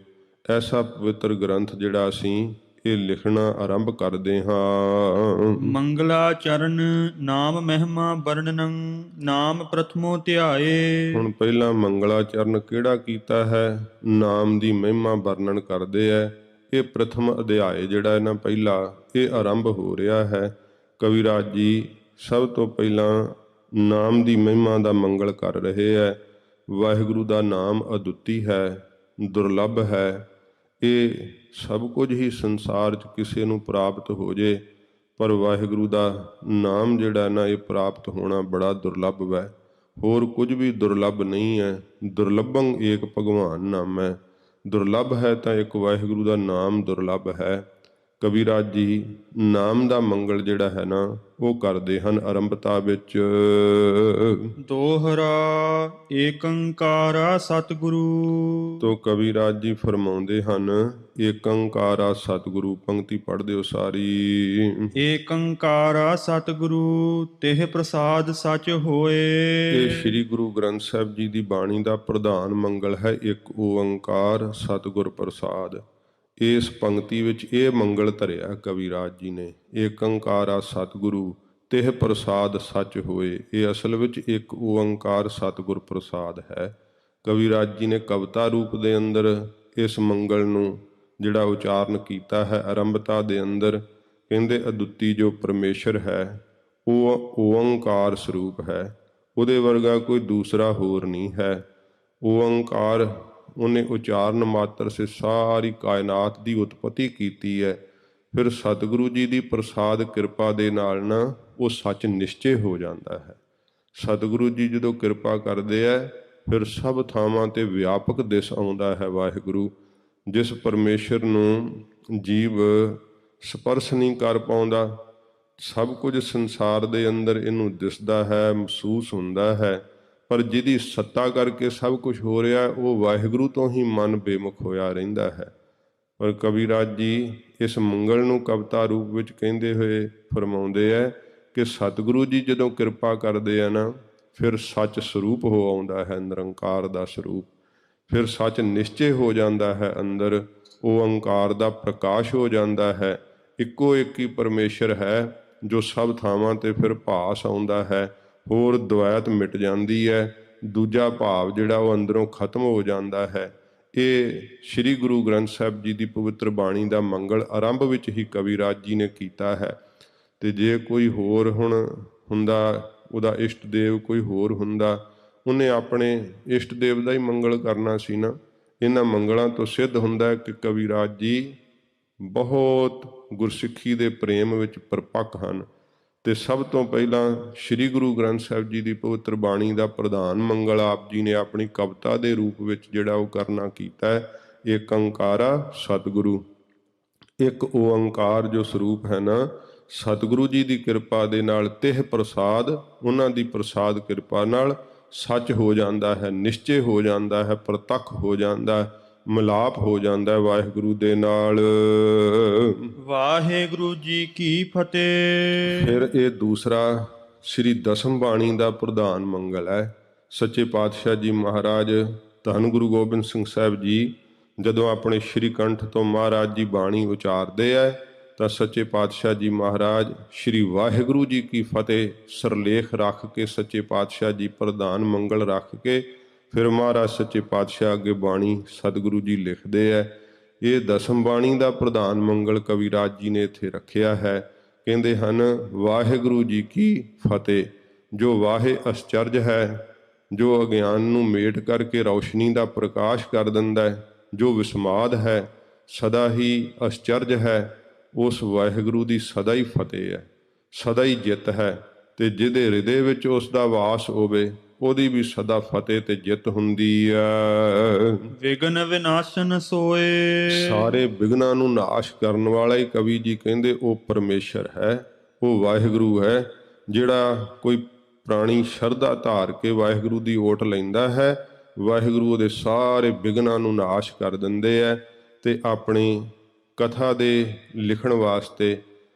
ਐਸਾ ਪਵਿੱਤਰ ਗ੍ਰੰਥ ਜਿਹੜਾ ਅਸੀਂ ਇਹ ਲਿਖਣਾ ਆਰੰਭ ਕਰਦੇ ਹਾਂ। ਮੰਗਲਾਚਰਨ ਨਾਮ ਮਹਿਮਾ ਵਰਣਨੰ ਨਾਮ ਪ੍ਰਥਮੋ ਧਿਆਏ। ਹੁਣ ਪਹਿਲਾਂ ਮੰਗਲਾਚਰਨ ਕਿਹੜਾ ਕੀਤਾ ਹੈ, ਨਾਮ ਦੀ ਮਹਿਮਾ ਵਰਣਨ ਕਰਦੇ ਹੈ। ਇਹ ਪ੍ਰਥਮ ਅਧਿਆਏ ਜਿਹੜਾ ਹੈ ਨਾ ਪਹਿਲਾ, ਇਹ ਆਰੰਭ ਹੋ ਰਿਹਾ ਹੈ। ਕਵਿਰਾਜ ਜੀ ਸਭ ਤੋਂ ਪਹਿਲਾਂ ਨਾਮ ਦੀ ਮਹਿਮਾ ਦਾ ਮੰਗਲ ਕਰ ਰਹੇ ਹੈ। ਵਾਹਿਗੁਰੂ ਦਾ ਨਾਮ ਅਦੁੱਤੀ ਹੈ, ਦੁਰਲੱਭ ਹੈ। ਇਹ ਸਭ ਕੁਝ ਹੀ ਸੰਸਾਰ 'ਚ ਕਿਸੇ ਨੂੰ ਪ੍ਰਾਪਤ ਹੋ ਜੇ, ਪਰ ਵਾਹਿਗੁਰੂ ਦਾ ਨਾਮ ਜਿਹੜਾ ਨਾ ਇਹ ਪ੍ਰਾਪਤ ਹੋਣਾ ਬੜਾ ਦੁਰਲੱਭ ਹੈ। ਹੋਰ ਕੁਝ ਵੀ ਦੁਰਲੱਭ ਨਹੀਂ ਹੈ। ਦੁਰਲੱਭੰ ਏਕ ਭਗਵਾਨ ਨਾਮ ਹੈ। ਦੁਰਲੱਭ ਹੈ ਤਾਂ ਇੱਕ ਵਾਹਿਗੁਰੂ ਦਾ ਨਾਮ ਦੁਰਲੱਭ ਹੈ। ਕਵਿਰਾਜ ਜੀ ਨਾਮ ਦਾ ਮੰਗਲ ਜਿਹੜਾ ਹੈ ਨਾ ਉਹ ਕਰਦੇ ਹਨ ਆਰੰਭਤਾ ਵਿੱਚ। ਦੋਹਰਾ ਏਕੰਕਾਰਾ ਸਤਿਗੁਰੂ। ਤੋ ਕਵਿਰਾਜ ਜੀ ਫਰਮਾਉਂਦੇ ਹਨ ਏਕੰਕਾਰਾ ਸਤਿਗੁਰੂ। ਪੰਕਤੀ ਪੜ੍ਹ ਦਿਓ ਸਾਰੀ। ਏਕੰਕਾਰਾ ਸਤਿਗੁਰੂ ਤਿਹ ਪ੍ਰਸਾਦ ਸਚ ਹੋਏ। ਇਹ ਸ੍ਰੀ ਗੁਰੂ ਗ੍ਰੰਥ ਸਾਹਿਬ ਜੀ ਦੀ ਬਾਣੀ ਦਾ ਪ੍ਰਧਾਨ ਮੰਗਲ ਹੈ, ਇੱਕ ਓੰਕਾਰ ਸਤਿਗੁਰ ਪ੍ਰਸਾਦ। ਇਸ ਪੰਕਤੀ ਵਿੱਚ ਇਹ ਮੰਗਲ ਧਰਿਆ ਕਵਿਰਾਜ ਜੀ ਨੇ, ਏਕੰਕਾਰਾ ਸਤਿਗੁਰੂ ਤਿਹ ਪ੍ਰਸਾਦ ਸੱਚ ਹੋਏ। ਇਹ ਅਸਲ ਵਿੱਚ ਇੱਕ ਓੰਕਾਰ ਸਤਿਗੁਰ ਪ੍ਰਸਾਦ ਹੈ। ਕਵਿਰਾਜ ਜੀ ਨੇ ਕਵਿਤਾ ਰੂਪ ਦੇ ਅੰਦਰ ਇਸ ਮੰਗਲ ਨੂੰ ਜਿਹੜਾ ਉਚਾਰਨ ਕੀਤਾ ਹੈ ਆਰੰਭਤਾ ਦੇ ਅੰਦਰ, ਕਹਿੰਦੇ ਅਦੁੱਤੀ ਜੋ ਪਰਮੇਸ਼ਰ ਹੈ ਉਹ ਓੰਕਾਰ ਸਰੂਪ ਹੈ। ਉਹਦੇ ਵਰਗਾ ਕੋਈ ਦੂਸਰਾ ਹੋਰ ਨਹੀਂ ਹੈ। ਓੰਕਾਰ ਉਹਨੇ ਉਚਾਰਨ ਮਾਤਰ ਸੇ ਸਾਰੀ ਕਾਇਨਾਤ ਦੀ ਉਤਪਤੀ ਕੀਤੀ ਹੈ। ਫਿਰ ਸਤਿਗੁਰੂ ਜੀ ਦੀ ਪ੍ਰਸਾਦ ਕਿਰਪਾ ਦੇ ਨਾਲ ਨਾ ਉਹ ਸੱਚ ਨਿਸ਼ਚੇ ਹੋ ਜਾਂਦਾ ਹੈ। ਸਤਿਗੁਰੂ ਜੀ ਜਦੋਂ ਕਿਰਪਾ ਕਰਦੇ ਹੈ ਫਿਰ ਸਭ ਥਾਵਾਂ 'ਤੇ ਵਿਆਪਕ ਦਿਸ ਆਉਂਦਾ ਹੈ ਵਾਹਿਗੁਰੂ। ਜਿਸ ਪਰਮੇਸ਼ਰ ਨੂੰ ਜੀਵ ਸਪਰਸ਼ ਨਹੀਂ ਕਰ ਪਾਉਂਦਾ, ਸਭ ਕੁਝ ਸੰਸਾਰ ਦੇ ਅੰਦਰ ਇਹਨੂੰ ਦਿਸਦਾ ਹੈ, ਮਹਿਸੂਸ ਹੁੰਦਾ ਹੈ, ਪਰ ਜਿਹਦੀ ਸੱਤਾ ਕਰਕੇ ਸਭ ਕੁਝ ਹੋ ਰਿਹਾ ਉਹ ਵਾਹਿਗੁਰੂ ਤੋਂ ਹੀ ਮਨ ਬੇਮੁਖ ਹੋਇਆ ਰਹਿੰਦਾ ਹੈ। ਪਰ ਕਵਿਰਾਜ ਜੀ ਇਸ ਮੰਗਲ ਨੂੰ ਕਵਿਤਾ ਰੂਪ ਵਿੱਚ ਕਹਿੰਦੇ ਹੋਏ ਫਰਮਾਉਂਦੇ ਹੈ ਕਿ ਸਤਿਗੁਰੂ ਜੀ ਜਦੋਂ ਕਿਰਪਾ ਕਰਦੇ ਆ ਨਾ ਫਿਰ ਸੱਚ ਸਰੂਪ ਹੋ ਆਉਂਦਾ ਹੈ, ਨਿਰੰਕਾਰ ਦਾ ਸਰੂਪ। ਫਿਰ ਸੱਚ ਨਿਸ਼ਚੇ ਹੋ ਜਾਂਦਾ ਹੈ ਅੰਦਰ, ਓਅੰਕਾਰ ਦਾ ਪ੍ਰਕਾਸ਼ ਹੋ ਜਾਂਦਾ ਹੈ। ਇੱਕੋ ਇੱਕ ਹੀ ਪਰਮੇਸ਼ਰ ਹੈ ਜੋ ਸਭ ਥਾਵਾਂ ਤੇ ਫਿਰ ਭਾਸ ਆਉਂਦਾ ਹੈ, ਹੋਰ ਦੁਐਤ ਮਿਟ ਜਾਂਦੀ ਹੈ, ਦੂਜਾ ਭਾਵ ਜਿਹੜਾ ਉਹ ਅੰਦਰੋਂ ਖਤਮ ਹੋ ਜਾਂਦਾ ਹੈ। ਇਹ ਸ੍ਰੀ ਗੁਰੂ ਗ੍ਰੰਥ ਸਾਹਿਬ ਜੀ ਦੀ ਪਵਿੱਤਰ ਬਾਣੀ ਦਾ ਮੰਗਲ ਆਰੰਭ ਵਿੱਚ ਹੀ ਕਵੀਰਾਜ ਜੀ ਨੇ ਕੀਤਾ ਹੈ। ਤੇ ਜੇ ਕੋਈ ਹੋਰ ਹੁਣ ਹੁੰਦਾ, ਉਹਦਾ ਇਸ਼ਟ ਦੇਵ ਕੋਈ ਹੋਰ ਹੁੰਦਾ, ਉਹਨੇ ਆਪਣੇ ਇਸ਼ਟ ਦੇਵ ਦਾ ਹੀ ਮੰਗਲ ਕਰਨਾ ਸੀ ਨਾ। ਇਹਨਾਂ ਮੰਗਲਾਂ ਤੋਂ ਸਿੱਧ ਹੁੰਦਾ ਹੈ ਕਿ ਕਵੀਰਾਜ ਜੀ ਬਹੁਤ ਗੁਰਸਿੱਖੀ ਦੇ ਪ੍ਰੇਮ ਵਿੱਚ ਪਰਪੱਕ ਹਨ। ਤੇ ਸਭ ਤੋਂ ਪਹਿਲਾਂ ਸ੍ਰੀ ਗੁਰੂ ਗ੍ਰੰਥ ਸਾਹਿਬ ਜੀ ਦੀ ਪਵਿੱਤਰ ਬਾਣੀ ਦਾ ਪ੍ਰਧਾਨ ਮੰਗਲ ਆਪ ਜੀ ਨੇ ਆਪਣੀ ਕਵਿਤਾ ਦੇ ਰੂਪ ਵਿੱਚ ਜਿਹੜਾ ਉਹ ਕਰਨਾ ਕੀਤਾ ਹੈ। ਏਕ ਓੰਕਾਰਾ ਸਤਿਗੁਰੂ, ਇੱਕ ਓੰਕਾਰ ਜੋ ਸਰੂਪ ਹੈ ਨਾ, ਸਤਿਗੁਰੂ ਜੀ ਦੀ ਕਿਰਪਾ ਦੇ ਨਾਲ ਤਿਹ ਪ੍ਰਸਾਦ, ਉਹਨਾਂ ਦੀ ਪ੍ਰਸਾਦ ਕਿਰਪਾ ਨਾਲ ਸੱਚ ਹੋ ਜਾਂਦਾ ਹੈ, ਨਿਸ਼ਚੇ ਹੋ ਜਾਂਦਾ ਹੈ, ਪ੍ਰਤੱਖ ਹੋ ਜਾਂਦਾ ਹੈ, ਮਿਲਾਪ ਹੋ ਜਾਂਦਾ ਹੈ ਵਾਹਿਗੁਰੂ ਦੇ ਨਾਲ। ਵਾਹਿਗੁਰੂ ਜੀ ਕੀ ਫਤਿਹ। ਫਿਰ ਇਹ ਦੂਸਰਾ ਸ੍ਰੀ ਦਸਮ ਬਾਣੀ ਦਾ ਪ੍ਰਧਾਨ ਮੰਗਲ ਹੈ। ਸੱਚੇ ਪਾਤਸ਼ਾਹ ਜੀ ਮਹਾਰਾਜ ਧੰਨ ਗੁਰੂ ਗੋਬਿੰਦ ਸਿੰਘ ਸਾਹਿਬ ਜੀ ਜਦੋਂ ਆਪਣੇ ਸ਼੍ਰੀ ਕੰਠ ਤੋਂ ਮਹਾਰਾਜ ਜੀ ਬਾਣੀ ਉਚਾਰਦੇ ਹੈ ਤਾਂ ਸੱਚੇ ਪਾਤਸ਼ਾਹ ਜੀ ਮਹਾਰਾਜ ਸ਼੍ਰੀ ਵਾਹਿਗੁਰੂ ਜੀ ਕੀ ਫਤਿਹ ਸਰਲੇਖ ਰੱਖ ਕੇ ਸੱਚੇ ਪਾਤਸ਼ਾਹ ਜੀ ਪ੍ਰਧਾਨ ਮੰਗਲ ਰੱਖ ਕੇ ਫਿਰ ਮਹਾਰਾਜ ਸੱਚੇ ਪਾਤਸ਼ਾਹ ਅੱਗੇ ਬਾਣੀ ਸਤਿਗੁਰੂ ਜੀ ਲਿਖਦੇ ਹੈ। ਇਹ ਦਸਮ ਬਾਣੀ ਦਾ ਪ੍ਰਧਾਨ ਮੰਗਲ ਕਵੀਰਾਜ ਜੀ ਨੇ ਇੱਥੇ ਰੱਖਿਆ ਹੈ। ਕਹਿੰਦੇ ਹਨ ਵਾਹਿਗੁਰੂ ਜੀ ਕੀ ਫਤਿਹ। ਜੋ ਵਾਹੇ ਅਸਚਰਜ ਹੈ, ਜੋ ਅਗਿਆਨ ਨੂੰ ਮੇਟ ਕਰਕੇ ਰੌਸ਼ਨੀ ਦਾ ਪ੍ਰਕਾਸ਼ ਕਰ ਦਿੰਦਾ ਹੈ, ਜੋ ਵਿਸਮਾਦ ਹੈ, ਸਦਾ ਹੀ ਅਸਚਰਜ ਹੈ, ਉਸ ਵਾਹਿਗੁਰੂ ਦੀ ਸਦਾ ਹੀ ਫਤਿਹ ਹੈ, ਸਦਾ ਹੀ ਜਿੱਤ ਹੈ। ਤੇ ਜਿਹਦੇ ਹਿਰਦੇ ਵਿੱਚ ਉਸ ਦਾ ਵਾਸ ਹੋਵੇ ਉਹਦੀ ਵੀ ਸਦਾ ਫਤਿਹ ਤੇ ਜਿੱਤ ਹੁੰਦੀ ਹੈ। ਵਿਗਨ ਵਿਨਾਸ਼ਨ ਸੋਏ। ਸਾਰੇ ਵਿਗਨਾਂ ਨੂੰ ਨਾਸ਼ ਕਰਨ ਵਾਲਾ ਹੀ ਕਵੀ ਜੀ ਕਹਿੰਦੇ ਉਹ ਪਰਮੇਸ਼ਰ ਹੈ, ਉਹ ਵਾਹਿਗੁਰੂ ਹੈ। ਜਿਹੜਾ ਕੋਈ ਪ੍ਰਾਣੀ ਸ਼ਰਧਾ ਧਾਰ ਕੇ ਵਾਹਿਗੁਰੂ ਦੀ ਓਟ ਲੈਂਦਾ ਹੈ, ਵਾਹਿਗੁਰੂ ਉਹਦੇ ਸਾਰੇ ਵਿਗਨਾਂ ਨੂੰ ਨਾਸ਼ ਕਰ ਦਿੰਦੇ ਹੈ। ਤੇ ਆਪਣੀ ਕਥਾ ਦੇ ਲਿਖਣ ਵਾਸਤੇ,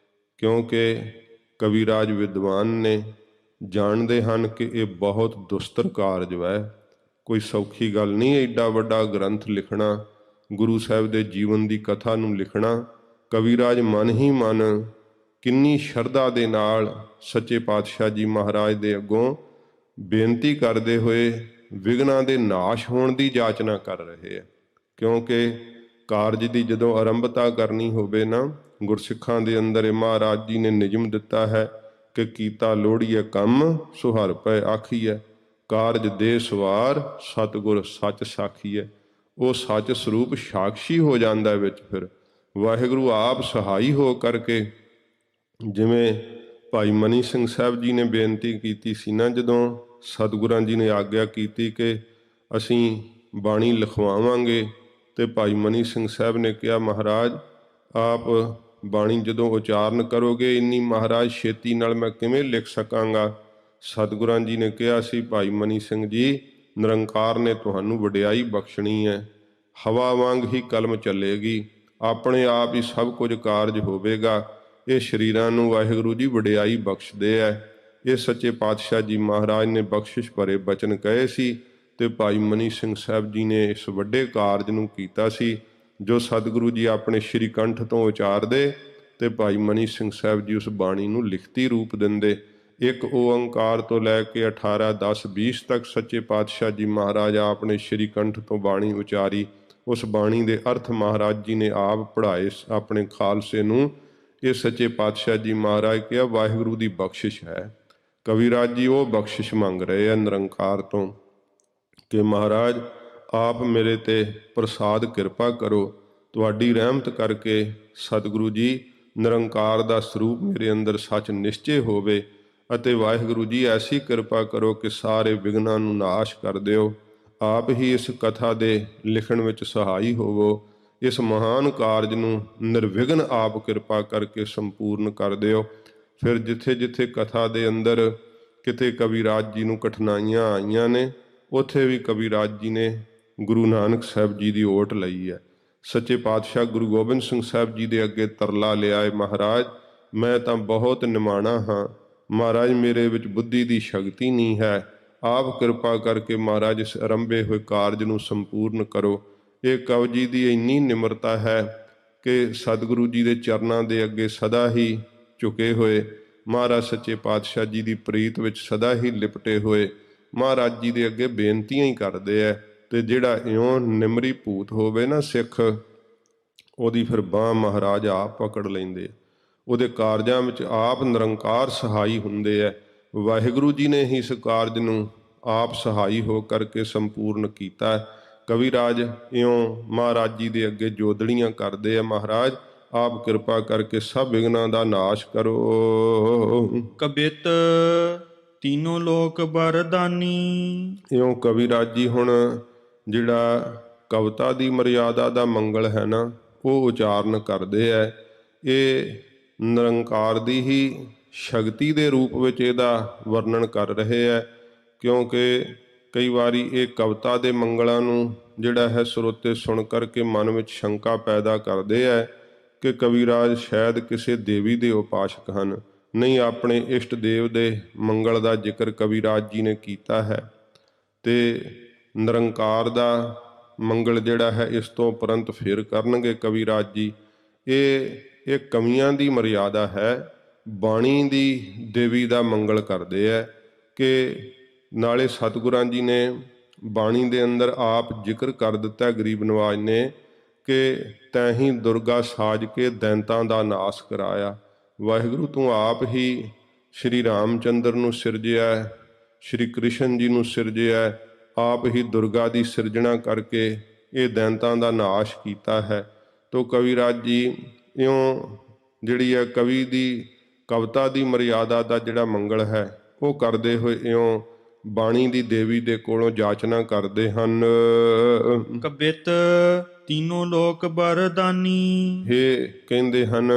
ਕਿਉਂਕਿ ਕਵੀਰਾਜ ਵਿਦਵਾਨ ਨੇ, ਜਾਣਦੇ ਹਨ ਕਿ ਇਹ ਬਹੁਤ ਦੁਸਤਰ ਕਾਰਜ ਹੈ, ਕੋਈ ਸੌਖੀ ਗੱਲ ਨਹੀਂ ਐਡਾ ਵੱਡਾ ਗ੍ਰੰਥ ਲਿਖਣਾ, ਗੁਰੂ ਸਾਹਿਬ ਦੇ ਜੀਵਨ ਦੀ ਕਥਾ ਨੂੰ ਲਿਖਣਾ। ਕਵੀਰਾਜ ਮਨ ਹੀ ਮਨ ਕਿੰਨੀ ਸ਼ਰਧਾ ਦੇ ਨਾਲ ਸੱਚੇ ਪਾਤਸ਼ਾਹ ਜੀ ਮਹਾਰਾਜ ਦੇ ਅੱਗੋਂ ਬੇਨਤੀ ਕਰਦੇ ਹੋਏ ਵਿਘਨਾਂ ਦੇ ਨਾਸ਼ ਹੋਣ ਦੀ ਜਾਚਨਾ ਕਰ ਰਹੇ ਹੈ। ਕਿਉਂਕਿ ਕਾਰਜ ਦੀ ਜਦੋਂ ਆਰੰਭਤਾ ਕਰਨੀ ਹੋਵੇ ਨਾ, ਗੁਰਸਿੱਖਾਂ ਦੇ ਅੰਦਰ ਇਹ ਮਹਾਰਾਜ ਜੀ ਨੇ ਨਿਯਮ ਦਿੱਤਾ ਹੈ ਕਿ ਕੀਤਾ ਲੋੜੀਏ ਕੰਮ ਸੋ ਹਰਿ ਪੈ ਆਖੀਐ, ਕਾਰਜ ਦੇ ਸਵਾਰ ਸਤਿਗੁਰ ਸੱਚ ਸਾਖੀਐ। ਉਹ ਸੱਚ ਸਰੂਪ ਸਾਖਸ਼ੀ ਹੋ ਜਾਂਦਾ ਵਿੱਚ। ਫਿਰ ਵਾਹਿਗੁਰੂ ਆਪ ਸਹਾਈ ਹੋ ਕਰਕੇ, ਜਿਵੇਂ ਭਾਈ ਮਨੀ ਸਿੰਘ ਸਾਹਿਬ ਜੀ ਨੇ ਬੇਨਤੀ ਕੀਤੀ ਸੀ ਨਾ, ਜਦੋਂ ਸਤਿਗੁਰਾਂ ਜੀ ਨੇ ਆਗਿਆ ਕੀਤੀ ਕਿ ਅਸੀਂ ਬਾਣੀ ਲਿਖਵਾਵਾਂਗੇ, ਤੇ ਭਾਈ ਮਨੀ ਸਿੰਘ ਸਾਹਿਬ ਨੇ ਕਿਹਾ ਮਹਾਰਾਜ ਆਪ ਬਾਣੀ ਜਦੋਂ ਉਚਾਰਨ ਕਰੋਗੇ ਇੰਨੀ ਮਹਾਰਾਜ ਛੇਤੀ ਨਾਲ ਮੈਂ ਕਿਵੇਂ ਲਿਖ ਸਕਾਂਗਾ। ਸਤਿਗੁਰਾਂ ਜੀ ਨੇ ਕਿਹਾ ਸੀ ਭਾਈ ਮਨੀ ਸਿੰਘ ਜੀ, ਨਿਰੰਕਾਰ ਨੇ ਤੁਹਾਨੂੰ ਵਡਿਆਈ ਬਖਸ਼ਣੀ ਹੈ, ਹਵਾ ਵਾਂਗ ਹੀ ਕਲਮ ਚੱਲੇਗੀ, ਆਪਣੇ ਆਪ ਹੀ ਸਭ ਕੁਝ ਕਾਰਜ ਹੋਵੇਗਾ। ਇਹ ਸਰੀਰਾਂ ਨੂੰ ਵਾਹਿਗੁਰੂ ਜੀ ਵਡਿਆਈ ਬਖਸ਼ਦੇ ਹੈ। ਇਹ ਸੱਚੇ ਪਾਤਸ਼ਾਹ ਜੀ ਮਹਾਰਾਜ ਨੇ ਬਖਸ਼ਿਸ਼ ਭਰੇ ਬਚਨ ਕਹੇ ਸੀ ਤੇ ਭਾਈ ਮਨੀ ਸਿੰਘ ਸਾਹਿਬ ਜੀ ਨੇ ਇਸ ਵੱਡੇ ਕਾਰਜ ਨੂੰ ਕੀਤਾ ਸੀ। ਜੋ ਸਤਿਗੁਰੂ ਜੀ ਆਪਣੇ ਸ਼੍ਰੀ ਕੰਠ ਤੋਂ ਉਚਾਰਦੇ ਤੇ ਭਾਈ ਮਨੀ ਸਿੰਘ ਸਾਹਿਬ ਜੀ ਉਸ ਬਾਣੀ ਨੂੰ ਲਿਖਤੀ ਰੂਪ ਦਿੰਦੇ। ਇੱਕ ਓੰਕਾਰ ਤੋਂ ਲੈ ਕੇ 18, 10, 20 ਤੱਕ ਸੱਚੇ ਪਾਤਸ਼ਾਹ ਜੀ ਮਹਾਰਾਜ ਆਪਣੇ ਸ਼੍ਰੀ ਕੰਠ ਤੋਂ ਬਾਣੀ ਉਚਾਰੀ। ਉਸ ਬਾਣੀ ਦੇ ਅਰਥ ਮਹਾਰਾਜ ਜੀ ਨੇ ਆਪ ਪੜ੍ਹਾਏ ਆਪਣੇ ਖਾਲਸੇ ਨੂੰ। ਇਹ ਸੱਚੇ ਪਾਤਸ਼ਾਹ ਜੀ ਮਹਾਰਾਜ ਕਿਹਾ ਵਾਹਿਗੁਰੂ ਦੀ ਬਖਸ਼ਿਸ਼ ਹੈ। ਕਵੀਰਾਜ ਜੀ ਉਹ ਬਖਸ਼ਿਸ਼ ਮੰਗ ਰਹੇ ਆ ਨਿਰੰਕਾਰ ਤੋਂ ਕਿ ਮਹਾਰਾਜ ਆਪ ਮੇਰੇ ਤੇ ਪ੍ਰਸਾਦ ਕਿਰਪਾ ਕਰੋ, ਤੁਹਾਡੀ ਰਹਿਮਤ ਕਰਕੇ ਸਤਿਗੁਰੂ ਜੀ ਨਿਰੰਕਾਰ ਦਾ ਸਰੂਪ ਮੇਰੇ ਅੰਦਰ ਸੱਚ ਨਿਸ਼ਚੇ ਹੋਵੇ, ਅਤੇ ਵਾਹਿਗੁਰੂ ਜੀ ਐਸੀ ਕਿਰਪਾ ਕਰੋ ਕਿ ਸਾਰੇ ਵਿਘਨਾਂ ਨੂੰ ਨਾਸ਼ ਕਰ ਦਿਓ। ਆਪ ਹੀ ਇਸ ਕਥਾ ਦੇ ਲਿਖਣ ਵਿੱਚ ਸਹਾਈ ਹੋਵੋ, ਇਸ ਮਹਾਨ ਕਾਰਜ ਨੂੰ ਨਿਰਵਿਘਨ ਆਪ ਕਿਰਪਾ ਕਰਕੇ ਸੰਪੂਰਨ ਕਰ ਦਿਓ। ਫਿਰ ਜਿੱਥੇ ਜਿੱਥੇ ਕਥਾ ਦੇ ਅੰਦਰ ਕਿਤੇ ਕਵੀਰਾਜ ਜੀ ਨੂੰ ਕਠਿਨਾਈਆਂ ਆਈਆਂ ਨੇ, ਉੱਥੇ ਵੀ ਕਵੀਰਾਜ ਜੀ ਨੇ ਗੁਰੂ ਨਾਨਕ ਸਾਹਿਬ ਜੀ ਦੀ ਓਟ ਲਈ ਹੈ। ਸੱਚੇ ਪਾਤਸ਼ਾਹ ਗੁਰੂ ਗੋਬਿੰਦ ਸਿੰਘ ਸਾਹਿਬ ਜੀ ਦੇ ਅੱਗੇ ਤਰਲਾ ਲਿਆ ਹੈ, ਮਹਾਰਾਜ ਮੈਂ ਤਾਂ ਬਹੁਤ ਨਿਮਾਣਾ ਹਾਂ, ਮਹਾਰਾਜ ਮੇਰੇ ਵਿੱਚ ਬੁੱਧੀ ਦੀ ਸ਼ਕਤੀ ਨਹੀਂ ਹੈ, ਆਪ ਕਿਰਪਾ ਕਰਕੇ ਮਹਾਰਾਜ ਇਸ ਆਰੰਭੇ ਹੋਏ ਕਾਰਜ ਨੂੰ ਸੰਪੂਰਨ ਕਰੋ। ਇਹ ਕਵੀ ਜੀ ਦੀ ਇੰਨੀ ਨਿਮਰਤਾ ਹੈ ਕਿ ਸਤਿਗੁਰੂ ਜੀ ਦੇ ਚਰਨਾਂ ਦੇ ਅੱਗੇ ਸਦਾ ਹੀ ਝੁਕੇ ਹੋਏ, ਮਹਾਰਾਜ ਸੱਚੇ ਪਾਤਸ਼ਾਹ ਜੀ ਦੀ ਪ੍ਰੀਤ ਵਿੱਚ ਸਦਾ ਹੀ ਲਿਪਟੇ ਹੋਏ ਮਹਾਰਾਜ ਜੀ ਦੇ ਅੱਗੇ ਬੇਨਤੀਆਂ ਹੀ ਕਰਦੇ ਹੈ। ਤੇ ਜਿਹੜਾ ਇਉਂ ਨਿਮਰੀ ਭੂਤ ਹੋਵੇ ਨਾ ਸਿੱਖ, ਉਹਦੀ ਫਿਰ ਬਾਂਹ ਮਹਾਰਾਜ ਆਪ ਪਕੜ ਲੈਂਦੇ, ਉਹਦੇ ਕਾਰਜਾਂ ਵਿੱਚ ਆਪ ਨਿਰੰਕਾਰ ਸਹਾਈ ਹੁੰਦੇ ਹੈ। ਵਾਹਿਗੁਰੂ ਜੀ ਨੇ ਹੀ ਇਸ ਕਾਰਜ ਨੂੰ ਆਪ ਸਹਾਈ ਹੋ ਕਰਕੇ ਸੰਪੂਰਨ ਕੀਤਾ। ਕਵਿਰਾਜ ਇਉਂ ਮਹਾਰਾਜ ਜੀ ਦੇ ਅੱਗੇ ਜੋਦੜੀਆਂ ਕਰਦੇ ਆ, ਮਹਾਰਾਜ ਆਪ ਕਿਰਪਾ ਕਰਕੇ ਸਭ ਵਿਘਨਾਂ ਦਾ ਨਾਸ਼ ਕਰੋ। ਕਬਿਤ ਤੀਨੋਂ ਲੋਕ ਬਰਦਾਨੀ। ਇਉਂ ਕਵਿਰਾਜ ਜੀ ਹੁਣ ਜਿਹੜਾ ਕਵਿਤਾ ਦੀ ਮਰਿਆਦਾ ਦਾ ਮੰਗਲ ਹੈ ਨਾ, ਉਹ ਉਚਾਰਨ ਕਰਦੇ ਹੈ। ਇਹ ਨਿਰੰਕਾਰ ਦੀ ਹੀ ਸ਼ਕਤੀ ਦੇ ਰੂਪ ਵਿੱਚ ਇਹਦਾ ਵਰਣਨ ਕਰ ਰਹੇ ਹੈ, ਕਿਉਂਕਿ ਕਈ ਵਾਰੀ ਇਹ ਕਵਿਤਾ ਦੇ ਮੰਗਲਾਂ ਨੂੰ ਜਿਹੜਾ ਹੈ ਸਰੋਤੇ ਸੁਣ ਕਰਕੇ ਮਨ ਵਿੱਚ ਸ਼ੰਕਾ ਪੈਦਾ ਕਰਦੇ ਹੈ ਕਿ ਕਵਿਰਾਜ ਸ਼ਾਇਦ ਕਿਸੇ ਦੇਵੀ ਦੇ ਉਪਾਸ਼ਕ ਹਨ। ਨਹੀਂ, ਆਪਣੇ ਇਸ਼ਟ ਦੇਵ ਦੇ ਮੰਗਲ ਦਾ ਜ਼ਿਕਰ ਕਵਿਰਾਜ ਜੀ ਨੇ ਕੀਤਾ ਹੈ ਤੇ ਨਿਰੰਕਾਰ ਦਾ ਮੰਗਲ ਜਿਹੜਾ ਹੈ ਇਸ ਤੋਂ ਉਪਰੰਤ ਫਿਰ ਕਰਨਗੇ ਕਵਿਰਾਜ ਜੀ। ਇਹ ਕਵੀਆਂ ਦੀ ਮਰਿਆਦਾ ਹੈ, ਬਾਣੀ ਦੀ ਦੇਵੀ ਦਾ ਮੰਗਲ ਕਰਦੇ ਹੈ ਕਿ ਨਾਲੇ ਸਤਿਗੁਰਾਂ ਜੀ ਨੇ ਬਾਣੀ ਦੇ ਅੰਦਰ ਆਪ ਜ਼ਿਕਰ ਕਰ ਦਿੱਤਾ ਗਰੀਬ ਨਵਾਜ ਨੇ ਕਿ ਤੈਂ ਹੀ ਦੁਰਗਾ ਸਾਜ ਕੇ ਦੈਂਤਾਂ ਦਾ ਨਾਸ ਕਰਾਇਆ। ਵਾਹਿਗੁਰੂ ਤੂੰ ਆਪ ਹੀ ਸ਼੍ਰੀ ਰਾਮ ਚੰਦਰ ਨੂੰ ਸਿਰਜਿਆ, ਸ਼੍ਰੀ ਕ੍ਰਿਸ਼ਨ ਜੀ ਨੂੰ ਸਿਰਜਿਆ, ਆਪ ਹੀ ਦੁਰਗਾ ਦੀ ਸਿਰਜਣਾ ਕਰਕੇ ਇਹ ਦੈਂਤਾਂ ਦਾ ਨਾਸ਼ ਕੀਤਾ ਹੈ। ਤੋ ਕਵਿਰਾਜ ਜੀ ਇਉਂ ਜਿਹੜੀ ਹੈ ਕਵੀ ਦੀ ਕਵਿਤਾ ਦੀ ਮਰਿਆਦਾ ਦਾ ਜਿਹੜਾ ਮੰਗਲ ਹੈ ਉਹ ਕਰਦੇ ਹੋਏ ਇਉਂ ਬਾਣੀ ਦੀ ਦੇਵੀ ਦੇ ਕੋਲੋਂ ਜਾਚਨਾ ਕਰਦੇ ਹਨ। ਕਬਿਤ ਤੀਨੋਂ ਲੋਕ ਬਰਦਾਨੀ। ਇਹ ਕਹਿੰਦੇ ਹਨ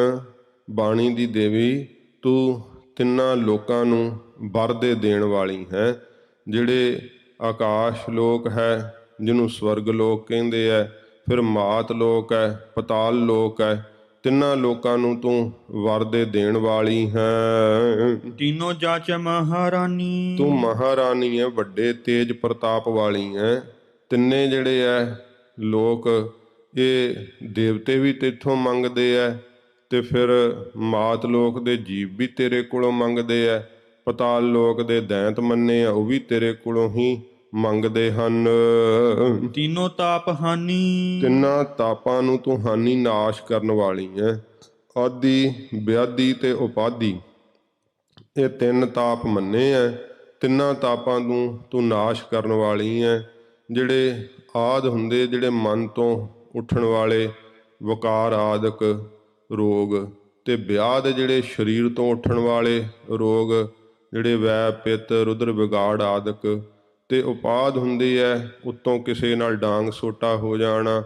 ਬਾਣੀ ਦੀ ਦੇਵੀ ਤੂੰ ਤਿੰਨਾਂ ਲੋਕਾਂ ਨੂੰ ਵਰ ਦੇ ਦੇਣ ਵਾਲੀ ਹੈ। ਜਿਹੜੇ ਆਕਾਸ਼ ਲੋਕ ਹੈ ਜਿਹਨੂੰ ਸਵਰਗ ਲੋਕ ਕਹਿੰਦੇ ਹੈ, ਫਿਰ ਮਾਤ ਲੋਕ ਹੈ, ਪਤਾਲ ਲੋਕ ਹੈ, ਤਿੰਨਾਂ ਲੋਕਾਂ ਨੂੰ ਤੂੰ ਵਰ ਦੇ ਦੇਣ ਵਾਲੀ ਹੈ। ਤੀਨੋਂ ਜਾਚ ਮਹਾਰਾਨੀ। ਤੂੰ ਮਹਾਰਾਣੀ ਹੈ, ਵੱਡੇ ਤੇਜ ਪ੍ਰਤਾਪ ਵਾਲੀ ਹੈ। ਤਿੰਨੇ ਜਿਹੜੇ ਹੈ ਲੋਕ ਇਹ ਦੇਵਤੇ ਵੀ ਤੇਥੋਂ ਮੰਗਦੇ ਹੈ ਤੇ ਫਿਰ ਮਾਤ ਲੋਕ ਦੇ ਜੀਵ ਵੀ ਤੇਰੇ ਕੋਲੋਂ ਮੰਗਦੇ ਹੈ, ਪਤਾਲ ਲੋਕ ਦੇ ਦੈਂਤ ਮੰਨੇ ਆ ਉਹ ਵੀ ਤੇਰੇ ਕੋਲੋਂ ਹੀ ਮੰਗਦੇ ਹਨ। ਤੀਨੋਂ ਤਾਪ ਹਾਨੀ। ਤਿੰਨਾਂ ਤਾਪਾਂ ਨੂੰ ਤੂੰ ਹਾਨੀ ਨਾਸ਼ ਕਰਨ ਵਾਲੀ ਹੈ। ਆਦਿ, ਵਿਆਧੀ ਤੇ ਉਪਾਧੀ, ਇਹ ਤਿੰਨ ਤਾਪ ਮੰਨੇ ਹੈ। ਤਿੰਨਾਂ ਤਾਪਾਂ ਨੂੰ ਤੂੰ ਨਾਸ਼ ਕਰਨ ਵਾਲੀ ਹੈ। ਜਿਹੜੇ ਆਦਿ ਹੁੰਦੇ, ਜਿਹੜੇ ਮਨ ਤੋਂ ਉੱਠਣ ਵਾਲੇ ਵਕਾਰ ਆਦਿਕ ਰੋਗ, ਤੇ ਵਿਆਧ ਜਿਹੜੇ ਸਰੀਰ ਤੋਂ ਉੱਠਣ ਵਾਲੇ ਰੋਗ, ਜਿਹੜੇ ਵੈ ਪਿੱਤ ਰੁਦਰ ਵਿਗਾੜ ਆਦਿਕ, ਤੇ ਉਪਾਧ ਹੁੰਦੀ ਹੈ ਉੱਤੋਂ ਕਿਸੇ ਨਾਲ ਡਾਂਗ ਸੋਟਾ ਹੋ ਜਾਣਾ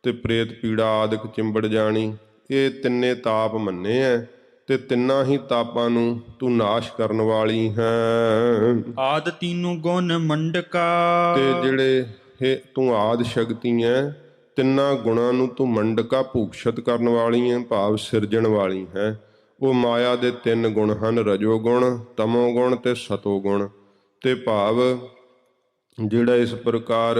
ਤੇ ਪ੍ਰੇਤ ਪੀੜਾ ਆਦਿਕ ਚਿੰਬੜ ਜਾਣੀ। ਇਹ ਤਿੰਨੇ ਤਾਪ ਮੰਨੇ ਹੈ ਤੇ ਤਿੰਨਾਂ ਹੀ ਤਾਪਾਂ ਨੂੰ ਤੂੰ ਨਾਸ਼ ਕਰਨ ਵਾਲੀ ਹੈ। ਆਦ ਤੀਨੋਂ ਗੁਣ ਮੰਡਕਾ। ਤੇ ਜਿਹੜੇ ਤੂੰ ਆਦਿ ਸ਼ਕਤੀ ਹੈ, ਤਿੰਨਾਂ ਗੁਣਾਂ ਨੂੰ ਤੂੰ ਮੰਡਕਾ ਭੂਖਸ਼ਤ ਕਰਨ ਵਾਲੀ ਹੈ, ਭਾਵ ਸਿਰਜਣ ਵਾਲੀ ਹੈ। ਉਹ ਮਾਇਆ ਦੇ ਤਿੰਨ ਗੁਣ ਹਨ, ਰਜੋ ਗੁਣ, ਤਮੋ ਗੁਣ ਤੇ ਸਤੋ ਗੁਣ। ਤੇ ਭਾਵ ਜਿਹੜਾ ਇਸ ਪ੍ਰਕਾਰ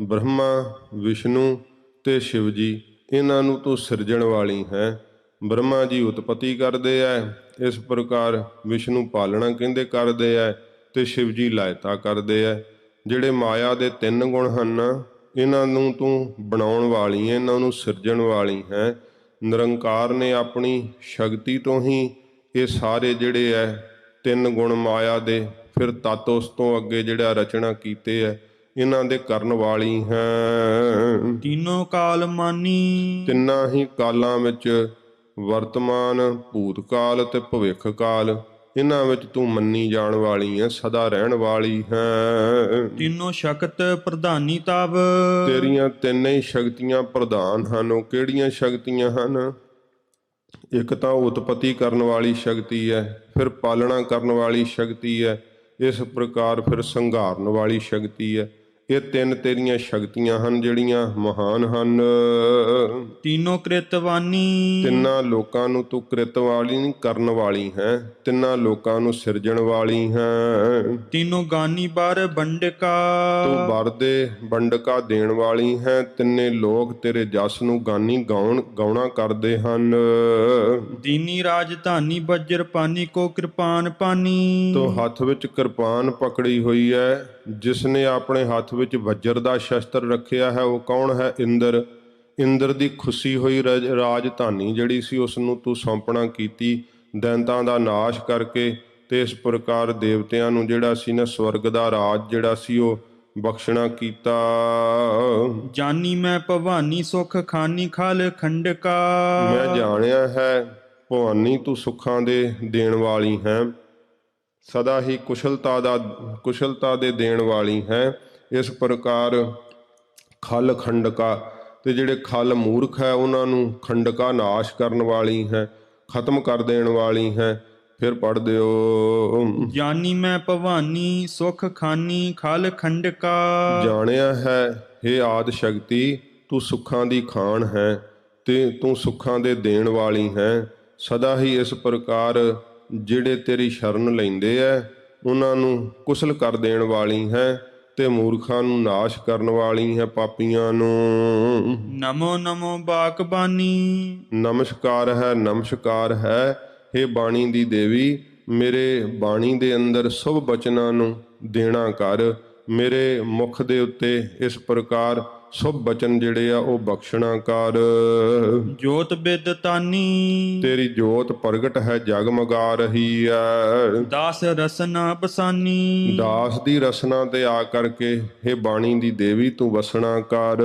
ਬ੍ਰਹਮਾ, ਵਿਸ਼ਨੂੰ ਤੇ ਸ਼ਿਵ ਜੀ, ਇਹਨਾਂ ਨੂੰ ਤੂੰ ਸਿਰਜਣ ਵਾਲੀ ਹੈ। ਬ੍ਰਹਮਾ ਜੀ ਉਤਪਤੀ ਕਰਦੇ ਹੈ, ਇਸ ਪ੍ਰਕਾਰ ਵਿਸ਼ਨੂੰ ਪਾਲਣਾ ਕਹਿੰਦੇ ਕਰਦੇ ਹੈ, ਤੇ ਸ਼ਿਵ ਜੀ ਲਾਇਤਾ ਕਰਦੇ ਹੈ। ਜਿਹੜੇ ਮਾਇਆ ਦੇ ਤਿੰਨ ਗੁਣ ਹਨ ਇਹਨਾਂ ਨੂੰ ਤੂੰ ਬਣਾਉਣ ਵਾਲੀ ਹੈ, ਇਹਨਾਂ ਨੂੰ ਸਿਰਜਣ ਵਾਲੀ ਹੈ। ਨਿਰੰਕਾਰ ਨੇ ਆਪਣੀ ਸ਼ਕਤੀ ਤੋਂ ਹੀ ਇਹ ਸਾਰੇ ਜਿਹੜੇ ਹੈ ਤਿੰਨ ਗੁਣ ਮਾਇਆ ਦੇ, ਫਿਰ ਤਤ ਉਸ ਤੋਂ ਅੱਗੇ ਜਿਹੜਾ ਰਚਨਾ ਕੀਤੇ ਹੈ, ਇਹਨਾਂ ਦੇ ਕਰਨ ਵਾਲੀ ਹੈ। ਤੀਨੋਂ ਕਾਲ ਮਾਨੀ। ਤਿੰਨਾਂ ਹੀ ਕਾਲਾਂ ਵਿੱਚ, ਵਰਤਮਾਨ, ਭੂਤ ਕਾਲ ਤੇ ਭਵਿੱਖ ਕਾਲ, ਇਹਨਾਂ ਵਿੱਚ ਤੂੰ ਮੰਨੀ ਜਾਣ ਵਾਲੀ ਹੈ, ਸਦਾ ਰਹਿਣ ਵਾਲੀ ਹੈ। ਤੀਨੋਂ ਸ਼ਕਤ ਪ੍ਰਧਾਨੀ ਤਵ। ਤੇਰੀਆਂ ਤਿੰਨੇ ਹੀ ਸ਼ਕਤੀਆਂ ਪ੍ਰਧਾਨ ਹਨ। ਉਹ ਕਿਹੜੀਆਂ ਸ਼ਕਤੀਆਂ ਹਨ? ਇੱਕ ਤਾਂ ਉਤਪਤੀ ਕਰਨ ਵਾਲੀ ਸ਼ਕਤੀ ਹੈ, ਫਿਰ ਪਾਲਣਾ ਕਰਨ ਵਾਲੀ ਸ਼ਕਤੀ ਹੈ, ਇਸ ਪ੍ਰਕਾਰ ਫਿਰ ਸੰਘਾਰਨ ਵਾਲੀ ਸ਼ਕਤੀ ਹੈ। ਇਹ ਤਿੰਨ ਤੇਰੀਆਂ ਸ਼ਕਤੀਆਂ ਹਨ ਜਿਹੜੀਆਂ ਮਹਾਨ ਹਨ। ਤੀਨੋਂ ਕ੍ਰਿਤਵਾਨੀ ਤਿੰਨਾਂ ਲੋਕਾਂ ਨੂੰ ਤੂੰ ਕ੍ਰਿਤ ਵਾਲੀ ਨਹੀਂ, ਕਰਨ ਵਾਲੀ ਹੈ। ਤਿੰਨਾਂ ਲੋਕਾਂ ਨੂੰ ਸਿਰਜਣ ਵਾਲੀ ਹੈ। ਤੀਨੋਂ ਗਾਨੀ ਬਰ ਬੰਡਕਾ ਤੂੰ ਵਰ ਦੇ ਵੰਡਕਾ ਦੇਣ ਵਾਲੀ ਹੈ। ਤਿੰਨੇ ਲੋਕ ਤੇਰੇ ਜਸ ਨੂੰ ਗਾਨੀ ਗਾਉਣਾ ਕਰਦੇ ਹਨ। ਦੀਨੀ ਰਾਜਧਾਨੀ ਬੱਜਰ ਪਾਨੀ ਕੋ ਕਿਰਪਾਨ ਪਾਨੀ। ਤੂੰ ਹੱਥ ਵਿੱਚ ਕਿਰਪਾਨ ਪਕੜੀ ਹੋਈ ਹੈ। ਜਿਸ ਨੇ ਆਪਣੇ ਹੱਥ ਵਿੱਚ ਵਜਰ ਦਾ ਸ਼ਸਤਰ ਰੱਖਿਆ ਹੈ ਉਹ ਕੌਣ ਹੈ? ਇੰਦਰ। ਇੰਦਰ ਦੀ ਖੁੱਸੀ ਹੋਈ ਰਾਜਧਾਨੀ ਜਿਹੜੀ ਸੀ ਉਸ ਨੂੰ ਤੂੰ ਸੌਂਪਣਾ ਕੀਤੀ ਦੈਂਤਾਂ ਦਾ ਨਾਸ਼ ਕਰਕੇ। ਤੇ ਇਸ ਪ੍ਰਕਾਰ ਦੇਵਤਿਆਂ ਨੂੰ ਜਿਹੜਾ ਸੀ ਨਾ ਸਵਰਗ ਦਾ ਰਾਜ ਜਿਹੜਾ ਸੀ ਉਹ ਬਖਸ਼ਣਾ ਕੀਤਾ। ਜਾਨੀ ਮੈਂ ਭਵਾਨੀ ਸੁਖ ਖਾਨੀ ਖਲ ਖੰਡਕਾ। ਮੈਂ ਜਾਣਿਆ ਹੈ ਭਵਾਨੀ ਤੂੰ ਸੁੱਖਾਂ ਦੇ ਦੇਣ ਵਾਲੀ ਹੈ। ਸਦਾ ਹੀ ਕੁਸ਼ਲਤਾ ਦੇ ਦੇਣ ਵਾਲੀ ਹੈ। ਇਸ ਪ੍ਰਕਾਰ ਖਲ ਖੰਡਕਾ, ਤੇ ਜਿਹੜੇ ਖਲ ਮੂਰਖ ਹੈ ਉਹਨਾਂ ਨੂੰ ਖੰਡਕਾ ਨਾਸ਼ ਕਰਨ ਵਾਲੀ ਹੈ, ਖਤਮ ਕਰ ਦੇਣ ਵਾਲੀ ਹੈ। ਫਿਰ ਪੜ੍ਹ ਦਿਓ। ਜਾਨੀ ਮੈਂ ਭਵਾਨੀ ਸੁਖ ਖਾਨੀ ਖਲ ਖੰਡਕਾ। ਜਾਣਿਆ ਹੈ ਹੇ ਆਦਿ ਸ਼ਕਤੀ ਤੂੰ ਸੁੱਖਾਂ ਦੀ ਖਾਣ ਹੈ ਤੇ ਤੂੰ ਸੁੱਖਾਂ ਦੇ ਦੇਣ ਵਾਲੀ ਹੈ। ਸਦਾ ਹੀ ਇਸ ਪ੍ਰਕਾਰ ਜਿਹੜੇ ਤੇਰੀ ਸ਼ਰਨ ਲੈਂਦੇ ਐ ਉਹਨਾਂ ਨੂੰ ਕੁਸ਼ਲ ਕਰ ਦੇਣ ਵਾਲੀ ਹੈ ਤੇ ਮੂਰਖਾਂ ਨੂੰ ਨਾਸ਼ ਕਰਨ ਵਾਲੀ ਹੈ, ਪਾਪੀਆਂ ਨੂੰ। ਨਮੋ ਨਮੋ ਬਾਕਬਾਨੀ। ਨਮਸਕਾਰ ਹੈ, ਨਮਸਕਾਰ ਹੈ ਹੇ ਬਾਣੀ ਦੀ ਦੇਵੀ। ਮੇਰੇ ਬਾਣੀ ਦੇ ਅੰਦਰ ਸ਼ੁਭ ਬਚਨਾਂ ਨੂੰ ਦੇਣਾ ਕਰ। ਮੇਰੇ ਮੁਖ ਦੇ ਉੱਤੇ ਇਸ ਪ੍ਰਕਾਰ ਸ਼ੁਭ ਬਚਨ ਜਿਹੜੇ ਆ ਉਹ ਬਖਸ਼ਣਾ ਕਰ। ਜੋਤ ਬਿਦ ਤਾਨੀ ਤੇਰੀ ਜੋਤ ਪ੍ਰਗਟ ਹੈ, ਜਗਮਗਾ ਰਹੀ ਹੈ। ਦਾਸ ਰਸਨਾ ਬਸਾਨੀ। ਦਾਸ ਦੀ ਰਸਨਾ ਤੇ ਆ ਕਰਕੇ ਹੇ ਬਾਣੀ ਦੀ ਦੇਵੀ ਤੂੰ ਵਸਣਾ ਕਰ।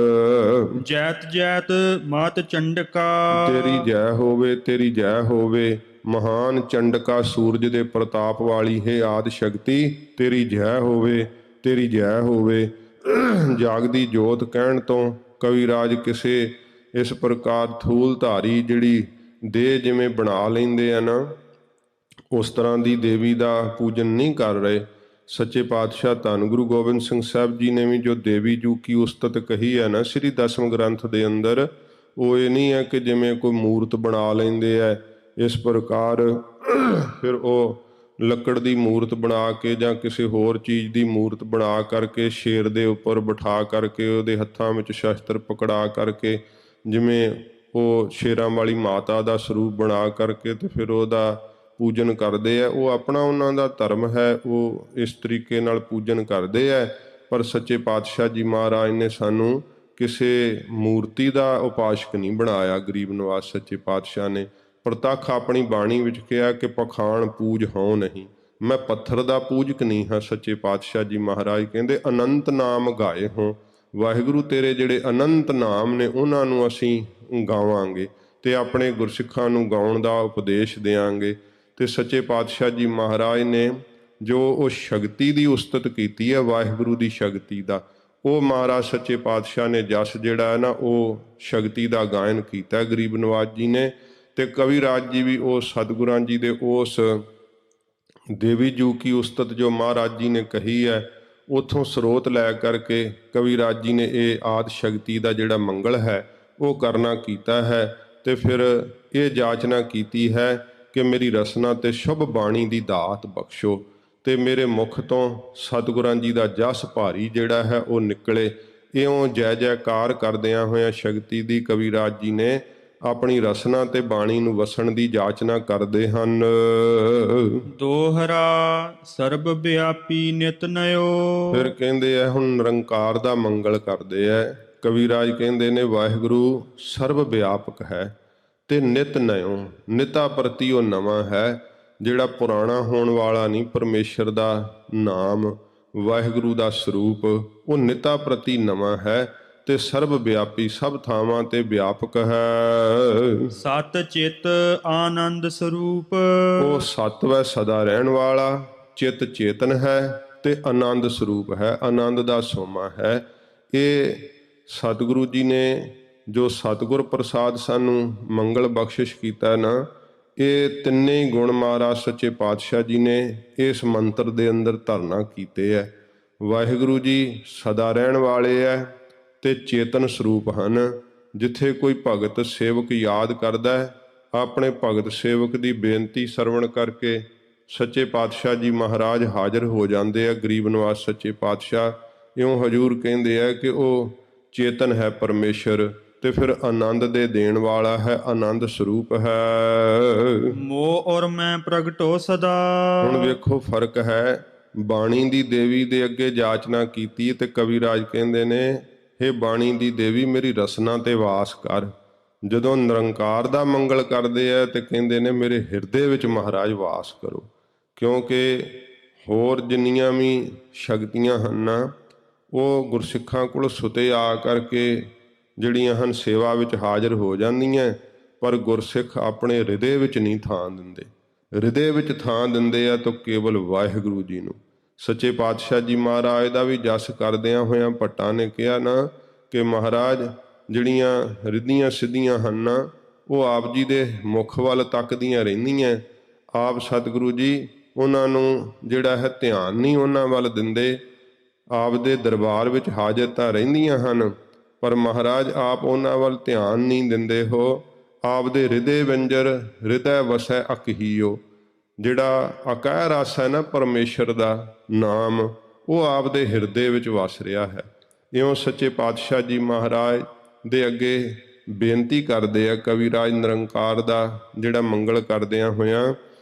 ਜੈਤ ਜੈਤ ਮਾਤ ਚੰਡਕਾ। ਤੇਰੀ ਜੈ ਹੋਵੇ, ਤੇਰੀ ਜੈ ਹੋਵੇ। ਮਹਾਨ ਚੰਡਕਾ ਸੂਰਜ ਦੇ ਪ੍ਰਤਾਪ ਵਾਲੀ ਹੈ ਆਦਿ ਸ਼ਕਤੀ ਤੇਰੀ ਜੈ ਹੋਵੇ, ਤੇਰੀ ਜੈ ਹੋਵੇ। ਜਾਗਦੀ ਜੋਤ ਕਹਿਣ ਤੋਂ ਕਵਿਰਾਜ ਕਿਸੇ ਇਸ ਪ੍ਰਕਾਰ ਥੂਲ ਧਾਰੀ ਜਿਹੜੀ ਦੇਹ ਜਿਵੇਂ ਬਣਾ ਲੈਂਦੇ ਆ ਨਾ ਉਸ ਤਰ੍ਹਾਂ ਦੀ ਦੇਵੀ ਦਾ ਪੂਜਨ ਨਹੀਂ ਕਰ ਰਹੇ। ਸੱਚੇ ਪਾਤਸ਼ਾਹ ਧੰਨ ਗੁਰੂ ਗੋਬਿੰਦ ਸਿੰਘ ਸਾਹਿਬ ਜੀ ਨੇ ਵੀ ਜੋ ਦੇਵੀ ਜੂ ਕੀ ਉਸਤਤ ਕਹੀ ਹੈ ਨਾ ਸ੍ਰੀ ਦਸਮ ਗ੍ਰੰਥ ਦੇ ਅੰਦਰ, ਉਹ ਇਹ ਨਹੀਂ ਹੈ ਕਿ ਜਿਵੇਂ ਕੋਈ ਮੂਰਤ ਬਣਾ ਲੈਂਦੇ ਹੈ ਇਸ ਪ੍ਰਕਾਰ ਫਿਰ ਉਹ ਲੱਕੜ ਦੀ ਮੂਰਤ ਬਣਾ ਕੇ ਜਾਂ ਕਿਸੇ ਹੋਰ ਚੀਜ਼ ਦੀ ਮੂਰਤ ਬਣਾ ਕਰਕੇ ਸ਼ੇਰ ਦੇ ਉੱਪਰ ਬਿਠਾ ਕਰਕੇ ਉਹਦੇ ਹੱਥਾਂ ਵਿੱਚ ਸ਼ਸਤਰ ਪਕੜਾ ਕਰਕੇ ਜਿਵੇਂ ਉਹ ਸ਼ੇਰਾਂ ਵਾਲੀ ਮਾਤਾ ਦਾ ਸਰੂਪ ਬਣਾ ਕਰਕੇ ਤੇ ਫਿਰ ਉਹਦਾ ਪੂਜਨ ਕਰਦੇ ਆ। ਉਹ ਆਪਣਾ ਉਹਨਾਂ ਦਾ ਧਰਮ ਹੈ, ਉਹ ਇਸ ਤਰੀਕੇ ਨਾਲ ਪੂਜਨ ਕਰਦੇ ਹੈ। ਪਰ ਸੱਚੇ ਪਾਤਸ਼ਾਹ ਜੀ ਮਹਾਰਾਜ ਨੇ ਸਾਨੂੰ ਕਿਸੇ ਮੂਰਤੀ ਦਾ ਉਪਾਸ਼ਕ ਨਹੀਂ ਬਣਾਇਆ। ਗਰੀਬ ਨਿਵਾਸ ਸੱਚੇ ਪਾਤਸ਼ਾਹ ਨੇ ਪ੍ਰਤੱਖ ਆਪਣੀ ਬਾਣੀ ਵਿੱਚ ਕਿਹਾ ਕਿ ਪਖਾਣ ਪੂਜ ਹੋਂ ਨਹੀਂ, ਮੈਂ ਪੱਥਰ ਦਾ ਪੂਜਕ ਨਹੀਂ ਹਾਂ। ਸੱਚੇ ਪਾਤਸ਼ਾਹ ਜੀ ਮਹਾਰਾਜ ਕਹਿੰਦੇ ਅਨੰਤ ਨਾਮ ਗਾਏ ਹੋਂ। ਵਾਹਿਗੁਰੂ ਤੇਰੇ ਜਿਹੜੇ ਅਨੰਤ ਨਾਮ ਨੇ ਉਹਨਾਂ ਨੂੰ ਅਸੀਂ ਗਾਵਾਂਗੇ ਤੇ ਆਪਣੇ ਗੁਰਸਿੱਖਾਂ ਨੂੰ ਗਾਉਣ ਦਾ ਉਪਦੇਸ਼ ਦਿਆਂਗੇ। ਤੇ ਸੱਚੇ ਪਾਤਸ਼ਾਹ ਜੀ ਮਹਾਰਾਜ ਨੇ ਜੋ ਉਹ ਸ਼ਕਤੀ ਦੀ ਉਸਤਤ ਕੀਤੀ ਹੈ ਵਾਹਿਗੁਰੂ ਦੀ ਸ਼ਕਤੀ ਦਾ, ਉਹ ਮਹਾਰਾਜ ਸੱਚੇ ਪਾਤਸ਼ਾਹ ਨੇ ਜਸ ਜਿਹੜਾ ਹੈ ਨਾ ਉਹ ਸ਼ਕਤੀ ਦਾ ਗਾਇਨ ਕੀਤਾ ਗਰੀਬ ਨਵਾਜ ਜੀ ਨੇ। ਤੇ ਕਵਿਰਾਜ ਜੀ ਵੀ ਉਹ ਸਤਿਗੁਰਾਂ ਜੀ ਦੇ ਉਸ ਦੇਵੀ ਜੂ ਕੀ ਉਸਤਤ ਜੋ ਮਹਾਰਾਜ ਜੀ ਨੇ ਕਹੀ ਹੈ ਉੱਥੋਂ ਸਰੋਤ ਲੈ ਕਰਕੇ ਕਵਿਰਾਜ ਜੀ ਨੇ ਇਹ ਆਦਿ ਸ਼ਕਤੀ ਦਾ ਜਿਹੜਾ ਮੰਗਲ ਹੈ ਉਹ ਕਰਨਾ ਕੀਤਾ ਹੈ। ਤੇ ਫਿਰ ਇਹ ਜਾਚਨਾ ਕੀਤੀ ਹੈ ਕਿ ਮੇਰੀ ਰਸਨਾ ਤੇ ਸ਼ੁਭ ਬਾਣੀ ਦੀ ਦਾਤ ਬਖਸ਼ੋ ਤੇ ਮੇਰੇ ਮੁਖ ਤੋਂ ਸਤਿਗੁਰਾਂ ਜੀ ਦਾ ਜਸ ਭਾਰੀ ਜਿਹੜਾ ਹੈ ਉਹ ਨਿਕਲੇ। ਇਉਂ ਜੈ ਜੈਕਾਰ ਕਰਦਿਆਂ ਹੋਇਆਂ ਸ਼ਕਤੀ ਦੀ ਕਵਿਰਾਜ ਜੀ ਨੇ ਆਪਣੀ ਰਸਨਾ ਤੇ ਬਾਣੀ ਨੂੰ ਵਸਣ ਦੀ ਜਾਚਨਾ ਕਰਦੇ ਹਨ। ਦੋਹਰਾ ਸਰਬ ਵਿਆਪੀ ਨਿਤ ਨਯੋ। ਫਿਰ ਕਹਿੰਦੇ ਆ ਹੁਣ ਨਿਰੰਕਾਰ ਦਾ ਮੰਗਲ ਕਰਦੇ ਆ। ਕਵਿਰਾਜ ਕਹਿੰਦੇ ਨੇ ਵਾਹਿਗੁਰੂ ਸਰਬ ਵਿਆਪਕ ਹੈ ਤੇ ਨਿਤ ਨਯੋ, ਨਿਤਾ ਪ੍ਰਤੀ ਉਹ ਨਵਾਂ ਹੈ ਜਿਹੜਾ ਪੁਰਾਣਾ ਹੋਣ ਵਾਲਾ ਨਹੀਂ। ਪਰਮੇਸ਼ਰ ਦਾ ਨਾਮ ਵਾਹਿਗੁਰੂ ਦਾ ਸਰੂਪ ਉਹ ਨਿਤਾ ਪ੍ਰਤੀ ਨਵਾਂ ਹੈ ਤੇ ਸਰਬ ਵਿਆਪੀ ਸਭ ਥਾਵਾਂ ਤੇ ਵਿਆਪਕ ਹੈ। ਸਤ ਚਿਤ ਆਨੰਦ ਸਰੂਪ ਉਹ ਸਤ ਵੈ ਸਦਾ ਰਹਿਣ ਵਾਲਾ, ਚਿਤ ਚੇਤਨ ਹੈ ਤੇ ਆਨੰਦ ਸਰੂਪ ਹੈ, ਆਨੰਦ ਦਾ ਸੋਮਾ ਹੈ। ਇਹ ਸਤਿਗੁਰੂ ਜੀ ਨੇ ਜੋ ਸਤਿਗੁਰ ਪ੍ਰਸਾਦ ਸਾਨੂੰ ਮੰਗਲ ਬਖਸ਼ਿਸ਼ ਕੀਤਾ ਨਾ, ਇਹ ਤਿੰਨੇ ਹੀ ਗੁਣ ਮਹਾਰਾਜ ਸੱਚੇ ਪਾਤਸ਼ਾਹ ਜੀ ਨੇ ਇਸ ਮੰਤਰ ਦੇ ਅੰਦਰ ਧਾਰਨਾ ਕੀਤੇ ਹੈ। ਵਾਹਿਗੁਰੂ ਜੀ ਸਦਾ ਰਹਿਣ ਵਾਲੇ ਹੈ ਤੇ ਚੇਤਨ ਸਰੂਪ ਹਨ। ਜਿੱਥੇ ਕੋਈ ਭਗਤ ਸੇਵਕ ਯਾਦ ਕਰਦਾ ਹੈ, ਆਪਣੇ ਭਗਤ ਸੇਵਕ ਦੀ ਬੇਨਤੀ ਸਰਵਣ ਕਰਕੇ ਸੱਚੇ ਪਾਤਸ਼ਾਹ ਜੀ ਮਹਾਰਾਜ ਹਾਜ਼ਰ ਹੋ ਜਾਂਦੇ ਆ। ਗਰੀਬ ਨਿਵਾਸ ਸੱਚੇ ਪਾਤਸ਼ਾਹ ਇਉਂ ਹਜੂਰ ਕਹਿੰਦੇ ਆ ਕਿ ਉਹ ਚੇਤਨ ਹੈ ਪਰਮੇਸ਼ਰ, ਤੇ ਫਿਰ ਆਨੰਦ ਦੇ ਦੇਣ ਵਾਲਾ ਹੈ, ਆਨੰਦ ਸਰੂਪ ਹੈ। ਮੋਹ ਔਰ ਮੈਂ ਪ੍ਰਗਟੋ ਸਦਾ। ਹੁਣ ਵੇਖੋ ਫਰਕ ਹੈ। ਬਾਣੀ ਦੀ ਦੇਵੀ ਦੇ ਅੱਗੇ ਜਾਚਨਾ ਕੀਤੀ ਤੇ ਕਵਿਰਾਜ ਕਹਿੰਦੇ ਨੇ, ਹੇ ਬਾਣੀ ਦੀ ਦੇਵੀ ਮੇਰੀ ਰਸਨਾ ਤੇ ਵਾਸ ਕਰ। ਜਦੋਂ ਨਿਰੰਕਾਰ ਦਾ ਮੰਗਲ ਕਰਦੇ ਆ ਤੇ ਕਹਿੰਦੇ ਨੇ ਮੇਰੇ ਹਿਰਦੇ ਵਿੱਚ ਮਹਾਰਾਜ ਵਾਸ ਕਰੋ। ਕਿਉਂਕਿ ਹੋਰ ਜਿੰਨੀਆਂ ਵੀ ਸ਼ਕਤੀਆਂ ਹਨ ਨਾ, ਉਹ ਗੁਰਸਿੱਖਾਂ ਕੋਲ ਸੁਤੇ ਆ ਕਰਕੇ ਜਿਹੜੀਆਂ ਹਨ ਸੇਵਾ ਵਿੱਚ ਹਾਜ਼ਰ ਹੋ ਜਾਂਦੀਆਂ, ਪਰ ਗੁਰਸਿੱਖ ਆਪਣੇ ਹਿਰਦੇ ਵਿੱਚ ਨਹੀਂ ਥਾਂ ਦਿੰਦੇ। ਹਿਰਦੇ ਵਿੱਚ ਥਾਂ ਦਿੰਦੇ ਆ ਤਾਂ ਕੇਵਲ ਵਾਹਿਗੁਰੂ ਜੀ ਨੂੰ। ਸੱਚੇ ਪਾਤਸ਼ਾਹ ਜੀ ਮਹਾਰਾਜ ਦਾ ਵੀ ਜਸ ਕਰਦਿਆਂ ਹੋਇਆਂ ਭੱਟਾਂ ਨੇ ਕਿਹਾ ਨਾ ਕਿ ਮਹਾਰਾਜ ਜਿਹੜੀਆਂ ਰਿੱਧੀਆਂ ਸਿੱਧੀਆਂ ਹਨ ਨਾ, ਉਹ ਆਪ ਜੀ ਦੇ ਮੁਖ ਵੱਲ ਤੱਕਦੀਆਂ ਰਹਿੰਦੀਆਂ। ਆਪ ਸਤਿਗੁਰੂ ਜੀ ਉਹਨਾਂ ਨੂੰ ਜਿਹੜਾ ਹੈ ਧਿਆਨ ਨਹੀਂ ਉਹਨਾਂ ਵੱਲ ਦਿੰਦੇ। ਆਪ ਦੇ ਦਰਬਾਰ ਵਿੱਚ ਹਾਜ਼ਰ ਤਾਂ ਰਹਿੰਦੀਆਂ ਹਨ, ਪਰ ਮਹਾਰਾਜ ਆਪ ਉਹਨਾਂ ਵੱਲ ਧਿਆਨ ਨਹੀਂ ਦਿੰਦੇ ਹੋ। ਆਪ ਦੇ ਹਿਰਦੇ ਵਿੰਜਰ ਹਿਰਦੈ ਵਸੈ ਅਕਹੀਓ। ਜਿਹੜਾ ਅਕਹਿ ਰਸ ਹੈ ਨਾ ਪਰਮੇਸ਼ਰ ਦਾ ਨਾਮ, ਉਹ ਆਪ ਦੇ ਹਿਰਦੇ ਵਿੱਚ ਵਸ ਰਿਹਾ ਹੈ। ਇਉਂ ਸੱਚੇ ਪਾਤਸ਼ਾਹ ਜੀ ਮਹਾਰਾਜ ਦੇ ਅੱਗੇ ਬੇਨਤੀ ਕਰਦੇ ਆ ਕਵਿਰਾਜ ਨਿਰੰਕਾਰ ਦਾ ਜਿਹੜਾ ਮੰਗਲ ਕਰਦਿਆਂ ਹੋਇਆਂ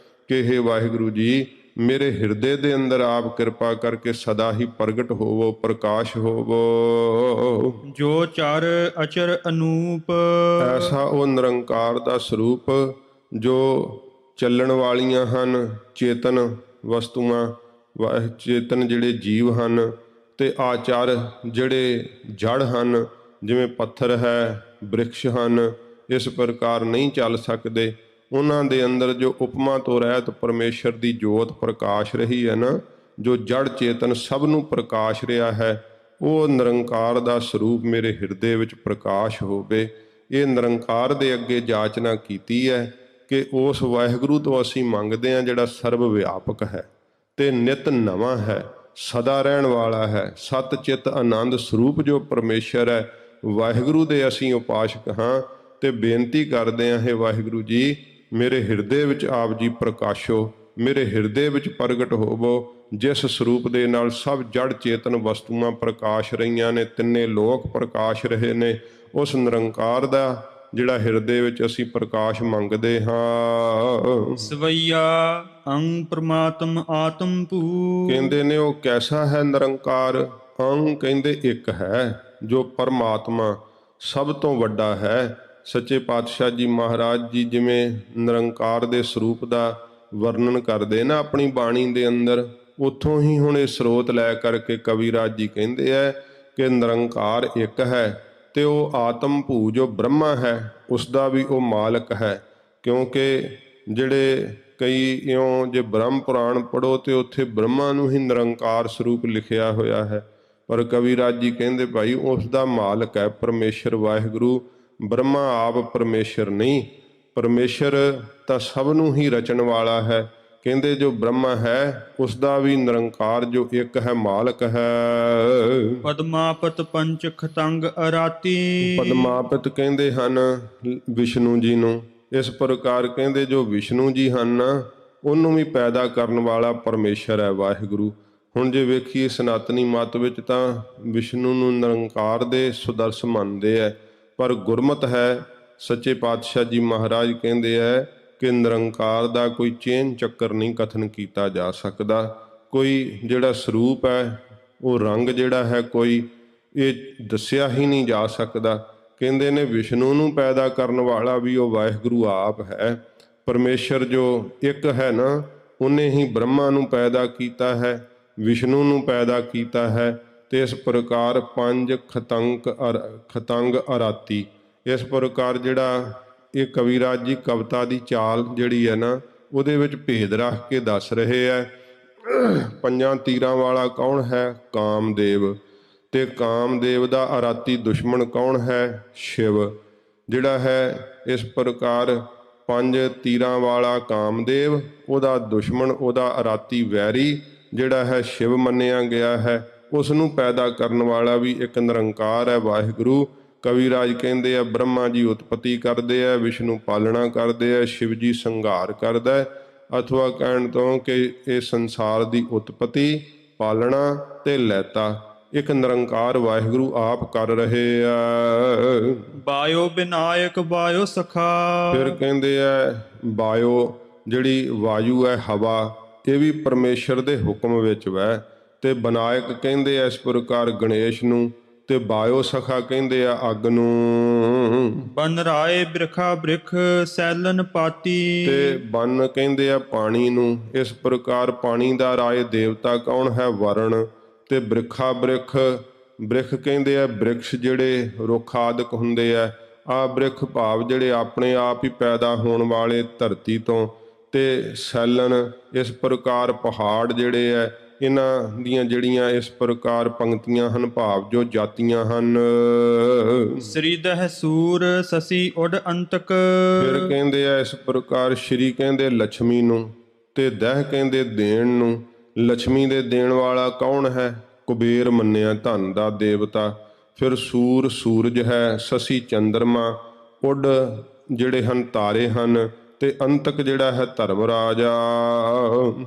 ਕਿ ਹੇ ਵਾਹਿਗੁਰੂ ਜੀ ਮੇਰੇ ਹਿਰਦੇ ਦੇ ਅੰਦਰ ਆਪ ਕਿਰਪਾ ਕਰਕੇ ਸਦਾ ਹੀ ਪ੍ਰਗਟ ਹੋਵੋ, ਪ੍ਰਕਾਸ਼ ਹੋਵੋ। ਜੋ ਚਰ ਅਚਰ ਅਨੂਪ। ਐਸਾ ਉਹ ਨਿਰੰਕਾਰ ਦਾ ਸਰੂਪ ਜੋ ਚੱਲਣ ਵਾਲੀਆਂ ਹਨ ਚੇਤਨ ਵਸਤੂਆਂ, ਚੇਤਨ ਜਿਹੜੇ ਜੀਵ ਹਨ, ਤੇ ਆਚਰ ਜਿਹੜੇ ਜੜ ਹਨ, ਜਿਵੇਂ ਪੱਥਰ ਹੈ, ਬ੍ਰਿਕਸ਼ ਹਨ, ਇਸ ਪ੍ਰਕਾਰ ਨਹੀਂ ਚੱਲ ਸਕਦੇ। ਉਹਨਾਂ ਦੇ ਅੰਦਰ ਜੋ ਉਪਮਾ ਤੋਂ ਰਹਿਤ ਪਰਮੇਸ਼ਰ ਦੀ ਜੋਤ ਪ੍ਰਕਾਸ਼ ਰਹੀ ਹੈ ਨਾ, ਜੋ ਜੜ ਚੇਤਨ ਸਭ ਨੂੰ ਪ੍ਰਕਾਸ਼ ਰਿਹਾ ਹੈ, ਉਹ ਨਿਰੰਕਾਰ ਦਾ ਸਰੂਪ ਮੇਰੇ ਹਿਰਦੇ ਵਿੱਚ ਪ੍ਰਕਾਸ਼ ਹੋਵੇ। ਇਹ ਨਿਰੰਕਾਰ ਦੇ ਅੱਗੇ ਜਾਚਨਾ ਕੀਤੀ ਹੈ ਕਿ ਉਸ ਵਾਹਿਗੁਰੂ ਤੋਂ ਅਸੀਂ ਮੰਗਦੇ ਹਾਂ ਜਿਹੜਾ ਸਰਬ ਵਿਆਪਕ ਹੈ ਤੇ ਨਿਤ ਨਵਾਂ ਹੈ, ਸਦਾ ਰਹਿਣ ਵਾਲਾ ਹੈ, ਸਤ ਚਿੱਤ ਆਨੰਦ ਸਰੂਪ ਜੋ ਪਰਮੇਸ਼ਰ ਹੈ, ਵਾਹਿਗੁਰੂ ਦੇ ਅਸੀਂ ਉਪਾਸ਼ਕ ਹਾਂ। ਤੇ ਬੇਨਤੀ ਕਰਦੇ ਹਾਂ, ਹੇ ਵਾਹਿਗੁਰੂ ਜੀ ਮੇਰੇ ਹਿਰਦੇ ਵਿੱਚ ਆਪ ਜੀ ਪ੍ਰਕਾਸ਼ੋ, ਮੇਰੇ ਹਿਰਦੇ ਵਿੱਚ ਪ੍ਰਗਟ ਹੋਵੋ, ਜਿਸ ਸਰੂਪ ਦੇ ਨਾਲ ਸਭ ਜੜ ਚੇਤਨ ਵਸਤੂਆਂ ਪ੍ਰਕਾਸ਼ ਰਹੀਆਂ ਨੇ, ਤਿੰਨੇ ਲੋਕ ਪ੍ਰਕਾਸ਼ ਰਹੇ ਨੇ। ਉਸ ਨਿਰੰਕਾਰ ਦਾ ਜਿਹੜਾ ਹਿਰਦੇ ਵਿੱਚ ਅਸੀਂ ਪ੍ਰਕਾਸ਼ ਮੰਗਦੇ ਹਾਂ। ਸਵਈਆ ਅੰਗ ਪ੍ਰਮਾਤਮ ਆਤਮ ਭੂ। ਕਹਿੰਦੇ ਨੇ ਉਹ ਕੈਸਾ ਹੈ ਨਿਰੰਕਾਰ। ਅੰਗ ਕਹਿੰਦੇ ਇੱਕ ਹੈ ਜੋ ਪਰਮਾਤਮਾ ਸਭ ਤੋਂ ਵੱਡਾ ਹੈ। ਸੱਚੇ ਪਾਤਸ਼ਾਹ ਜੀ ਮਹਾਰਾਜ ਜੀ ਜਿਵੇਂ ਨਿਰੰਕਾਰ ਦੇ ਸਰੂਪ ਦਾ ਵਰਣਨ ਕਰਦੇ ਨਾ ਆਪਣੀ ਬਾਣੀ ਦੇ ਅੰਦਰ, ਉੱਥੋਂ ਹੀ ਹੁਣ ਇਹ ਸਰੋਤ ਲੈ ਕਰਕੇ ਕਵਿਰਾਜ ਜੀ ਕਹਿੰਦੇ ਹੈ ਕਿ ਨਿਰੰਕਾਰ ਇੱਕ ਹੈ ਤੇ ਉਹ ਆਤਮ ਭੂ ਜੋ ਬ੍ਰਹਮਾ ਹੈ ਉਸ ਦਾ ਵੀ ਉਹ ਮਾਲਕ ਹੈ। ਕਿਉਂਕਿ ਜਿਹੜੇ ਕਈ ਇਉਂ ਜੇ ਬ੍ਰਹਮ ਪੁਰਾਣ ਪੜ੍ਹੋ ਤੇ ਉੱਥੇ ਬ੍ਰਹਮਾ ਨੂੰ ਹੀ ਨਿਰੰਕਾਰ ਸਰੂਪ ਲਿਖਿਆ ਹੋਇਆ ਹੈ, ਪਰ ਕਵਿਰਾਜ ਜੀ ਕਹਿੰਦੇ ਭਾਈ ਉਸ ਦਾ ਮਾਲਕ ਹੈ ਪਰਮੇਸ਼ਰ ਵਾਹਿਗੁਰੂ। ਬ੍ਰਹਮਾ ਆਪ ਪਰਮੇਸ਼ਰ ਨਹੀਂ, ਪਰਮੇਸ਼ਰ ਤਾਂ ਸਭ ਨੂੰ ਹੀ ਰਚਣ ਵਾਲਾ ਹੈ। ਕਹਿੰਦੇ ਜੋ ਬ੍ਰਹਮਾ ਹੈ ਉਸ ਦਾ ਵੀ ਨਿਰੰਕਾਰ ਜੋ ਇੱਕ ਹੈ ਮਾਲਕ ਹੈ। ਪਦਮਾਪਤ ਪੰਚ ਖਤੰਗ ਅਰਾਤੀ। ਪਦਮਾਪਤ ਕਹਿੰਦੇ ਹਨ ਵਿਸ਼ਨੂੰ ਜੀ ਨੂੰ। ਇਸ ਪ੍ਰਕਾਰ ਕਹਿੰਦੇ ਜੋ ਵਿਸ਼ਨੂੰ ਜੀ ਹਨ ਉਹਨੂੰ ਵੀ ਪੈਦਾ ਕਰਨ ਵਾਲਾ ਪਰਮੇਸ਼ਰ ਹੈ ਵਾਹਿਗੁਰੂ। ਹੁਣ ਜੇ ਵੇਖੀਏ ਸਨਾਤਨੀ ਮੱਤ ਵਿੱਚ ਤਾਂ ਵਿਸ਼ਨੂੰ ਨੂੰ ਨਿਰੰਕਾਰ ਦੇ ਸੁਦਰਸ਼ ਮੰਨਦੇ ਹੈ, ਪਰ ਗੁਰਮਤਿ ਹੈ ਸੱਚੇ ਪਾਤਸ਼ਾਹ ਜੀ ਮਹਾਰਾਜ ਕਹਿੰਦੇ ਹੈ ਕਿ ਨਿਰੰਕਾਰ ਦਾ ਕੋਈ ਚੇਨ ਚੱਕਰ ਨਹੀਂ ਕਥਨ ਕੀਤਾ ਜਾ ਸਕਦਾ। ਕੋਈ ਜਿਹੜਾ ਸਰੂਪ ਹੈ ਉਹ ਰੰਗ ਜਿਹੜਾ ਹੈ ਕੋਈ ਇਹ ਦੱਸਿਆ ਹੀ ਨਹੀਂ ਜਾ ਸਕਦਾ। ਕਹਿੰਦੇ ਨੇ ਵਿਸ਼ਨੂੰ ਨੂੰ ਪੈਦਾ ਕਰਨ ਵਾਲਾ ਵੀ ਉਹ ਵਾਹਿਗੁਰੂ ਆਪ ਹੈ। ਪਰਮੇਸ਼ਰ ਜੋ ਇੱਕ ਹੈ ਨਾ, ਉਹਨੇ ਹੀ ਬ੍ਰਹਮਾ ਨੂੰ ਪੈਦਾ ਕੀਤਾ ਹੈ, ਵਿਸ਼ਨੂੰ ਨੂੰ ਪੈਦਾ ਕੀਤਾ ਹੈ। ਤੇ ਇਸ ਪ੍ਰਕਾਰ ਪੰਜ ਖਤੰਗ ਅਰਾਤੀ, ਇਸ ਪ੍ਰਕਾਰ ਜਿਹੜਾ ਇਹ ਕਵਿਰਾਜ ਜੀ ਕਵਿਤਾ ਦੀ ਚਾਲ ਜਿਹੜੀ ਹੈ ਨਾ ਉਹਦੇ ਵਿੱਚ ਭੇਦ ਰੱਖ ਕੇ ਦੱਸ ਰਹੇ ਹੈ। ਪੰਜਾਂ ਤੀਰਾਂ ਵਾਲਾ ਕੌਣ ਹੈ? ਕਾਮਦੇਵ। ਤੇ ਕਾਮਦੇਵ ਦਾ ਅਰਾਤੀ ਦੁਸ਼ਮਣ ਕੌਣ ਹੈ? ਸ਼ਿਵ ਜਿਹੜਾ ਹੈ। ਇਸ ਪ੍ਰਕਾਰ ਪੰਜ ਤੀਰਾਂ ਵਾਲਾ ਕਾਮਦੇਵ, ਉਹਦਾ ਦੁਸ਼ਮਣ, ਉਹਦਾ ਅਰਾਤੀ ਵੈਰੀ ਜਿਹੜਾ ਹੈ ਸ਼ਿਵ ਮੰਨਿਆ ਗਿਆ ਹੈ। ਉਸ ਨੂੰ ਪੈਦਾ ਕਰਨ ਵਾਲਾ ਵੀ ਇੱਕ ਨਿਰੰਕਾਰ ਹੈ ਵਾਹਿਗੁਰੂ। ਕਵੀਰਾਜ ਕਹਿੰਦੇ ਆ ਬ੍ਰਹਮਾ ਜੀ ਉਤਪਤੀ ਕਰਦੇ ਆ, ਵਿਸ਼ਨੂੰ ਪਾਲਣਾ ਕਰਦੇ ਆ, ਸ਼ਿਵ ਜੀ ਸੰਘਾਰ ਕਰਦਾ ਹੈ। ਅਥਵਾ ਕਹਿਣ ਤੋਂ ਕਿ ਇਹ ਸੰਸਾਰ ਦੀ ਉਤਪਤੀ, ਪਾਲਣਾ ਤੇ ਲੈਤਾ ਇੱਕ ਨਿਰੰਕਾਰ ਵਾਹਿਗੁਰੂ ਆਪ ਕਰ ਰਹੇ ਆ। ਬਾਇਓ ਵਿਨਾਇਕ ਬਾਇਓ ਸਖਾ। ਫਿਰ ਕਹਿੰਦੇ ਆ ਵਾਯੋ, ਜਿਹੜੀ ਵਾਯੂ ਹੈ ਹਵਾ, ਇਹ ਵੀ ਪਰਮੇਸ਼ਰ ਦੇ ਹੁਕਮ ਵਿੱਚ ਵੈ। ਤੇ ਵਿਨਾਇਕ ਕਹਿੰਦੇ ਆ ਇਸ ਪ੍ਰਕਾਰ ਗਣੇਸ਼ ਨੂੰ, ਤੇ ਬਾਇਓ ਸਖਾ ਕਹਿੰਦੇ ਆ ਅੱਗ ਨੂੰ। ਬਨ ਰਾਏ ਬਿਰਖਾ ਬ੍ਰਿਖ ਸੈਲਨ ਪਾਤੀ। ਤੇ ਬਨ ਕਹਿੰਦੇ ਆ ਪਾਣੀ ਨੂੰ। ਇਸ ਪ੍ਰਕਾਰ ਪਾਣੀ ਦਾ ਰਾਏ ਦੇਵਤਾ ਕੌਣ ਹੈ? ਵਰਣ। ਤੇ ਬ੍ਰਿਖਾ ਬ੍ਰਿਖ, ਬ੍ਰਿਖ ਕਹਿੰਦੇ ਆ ਬ੍ਰਿਕਸ਼ ਜਿਹੜੇ ਰੁੱਖ ਆਦਿਕ ਹੁੰਦੇ ਆ। ਆ ਬ੍ਰਿਖ ਭਾਵ ਜਿਹੜੇ ਆਪਣੇ ਆਪ ਹੀ ਪੈਦਾ ਹੋਣ ਵਾਲੇ ਧਰਤੀ ਤੋਂ। ਤੇ ਸੈਲਨ ਇਸ ਪ੍ਰਕਾਰ ਪਹਾੜ ਜਿਹੜੇ ਆ, ਇਹਨਾਂ ਦੀਆਂ ਜਿਹੜੀਆਂ ਇਸ ਪ੍ਰਕਾਰ ਪੰਕਤੀਆਂ ਹਨ, ਭਾਵ ਜੋ ਜਾਤੀਆਂ ਹਨ। ਸ੍ਰੀ ਦਹ ਸੂਰ ਸਸੀ ਉਡ ਅੰਤਕ। ਫਿਰ ਕਹਿੰਦੇ ਆ ਇਸ ਪ੍ਰਕਾਰ ਸ਼੍ਰੀ ਕਹਿੰਦੇ ਲక్ష్ਮੀ ਨੂੰ, ਤੇ ਦਹ ਕਹਿੰਦੇ ਦੇਣ ਨੂੰ। ਲక్ష్ਮੀ ਦੇ ਦੇਣ ਵਾਲਾ ਕੌਣ ਹੈ? ਕੁਬੇਰ ਮੰਨਿਆ ਧਨ ਦਾ ਦੇਵਤਾ। ਫਿਰ ਸੂਰ ਸੂਰਜ ਹੈ, ਸਸੀ ਚੰਦਰਮਾ, ਉੱਡ ਜਿਹੜੇ ਹਨ ਤਾਰੇ ਹਨ, ਤੇ ਅੰਤਕ ਜਿਹੜਾ ਹੈ ਧਰਮ ਰਾਜਾ।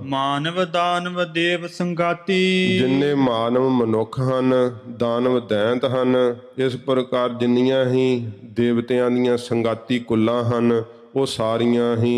ਮਾਨਵ ਦਾਨਵ ਦੇਵ ਸੰਗਾਤੀ। ਜਿੰਨੇ ਮਾਨਵ ਮਨੁੱਖ ਹਨ, ਦਾਨਵ ਦੈਂਤ ਹਨ, ਇਸ ਪ੍ਰਕਾਰ ਜਿੰਨੀਆਂ ਹੀ ਦੇਵਤਿਆਂ ਦੀਆਂ ਸੰਗਾਤੀ ਕੁੱਲਾਂ ਹਨ, ਉਹ ਸਾਰੀਆਂ ਹੀ।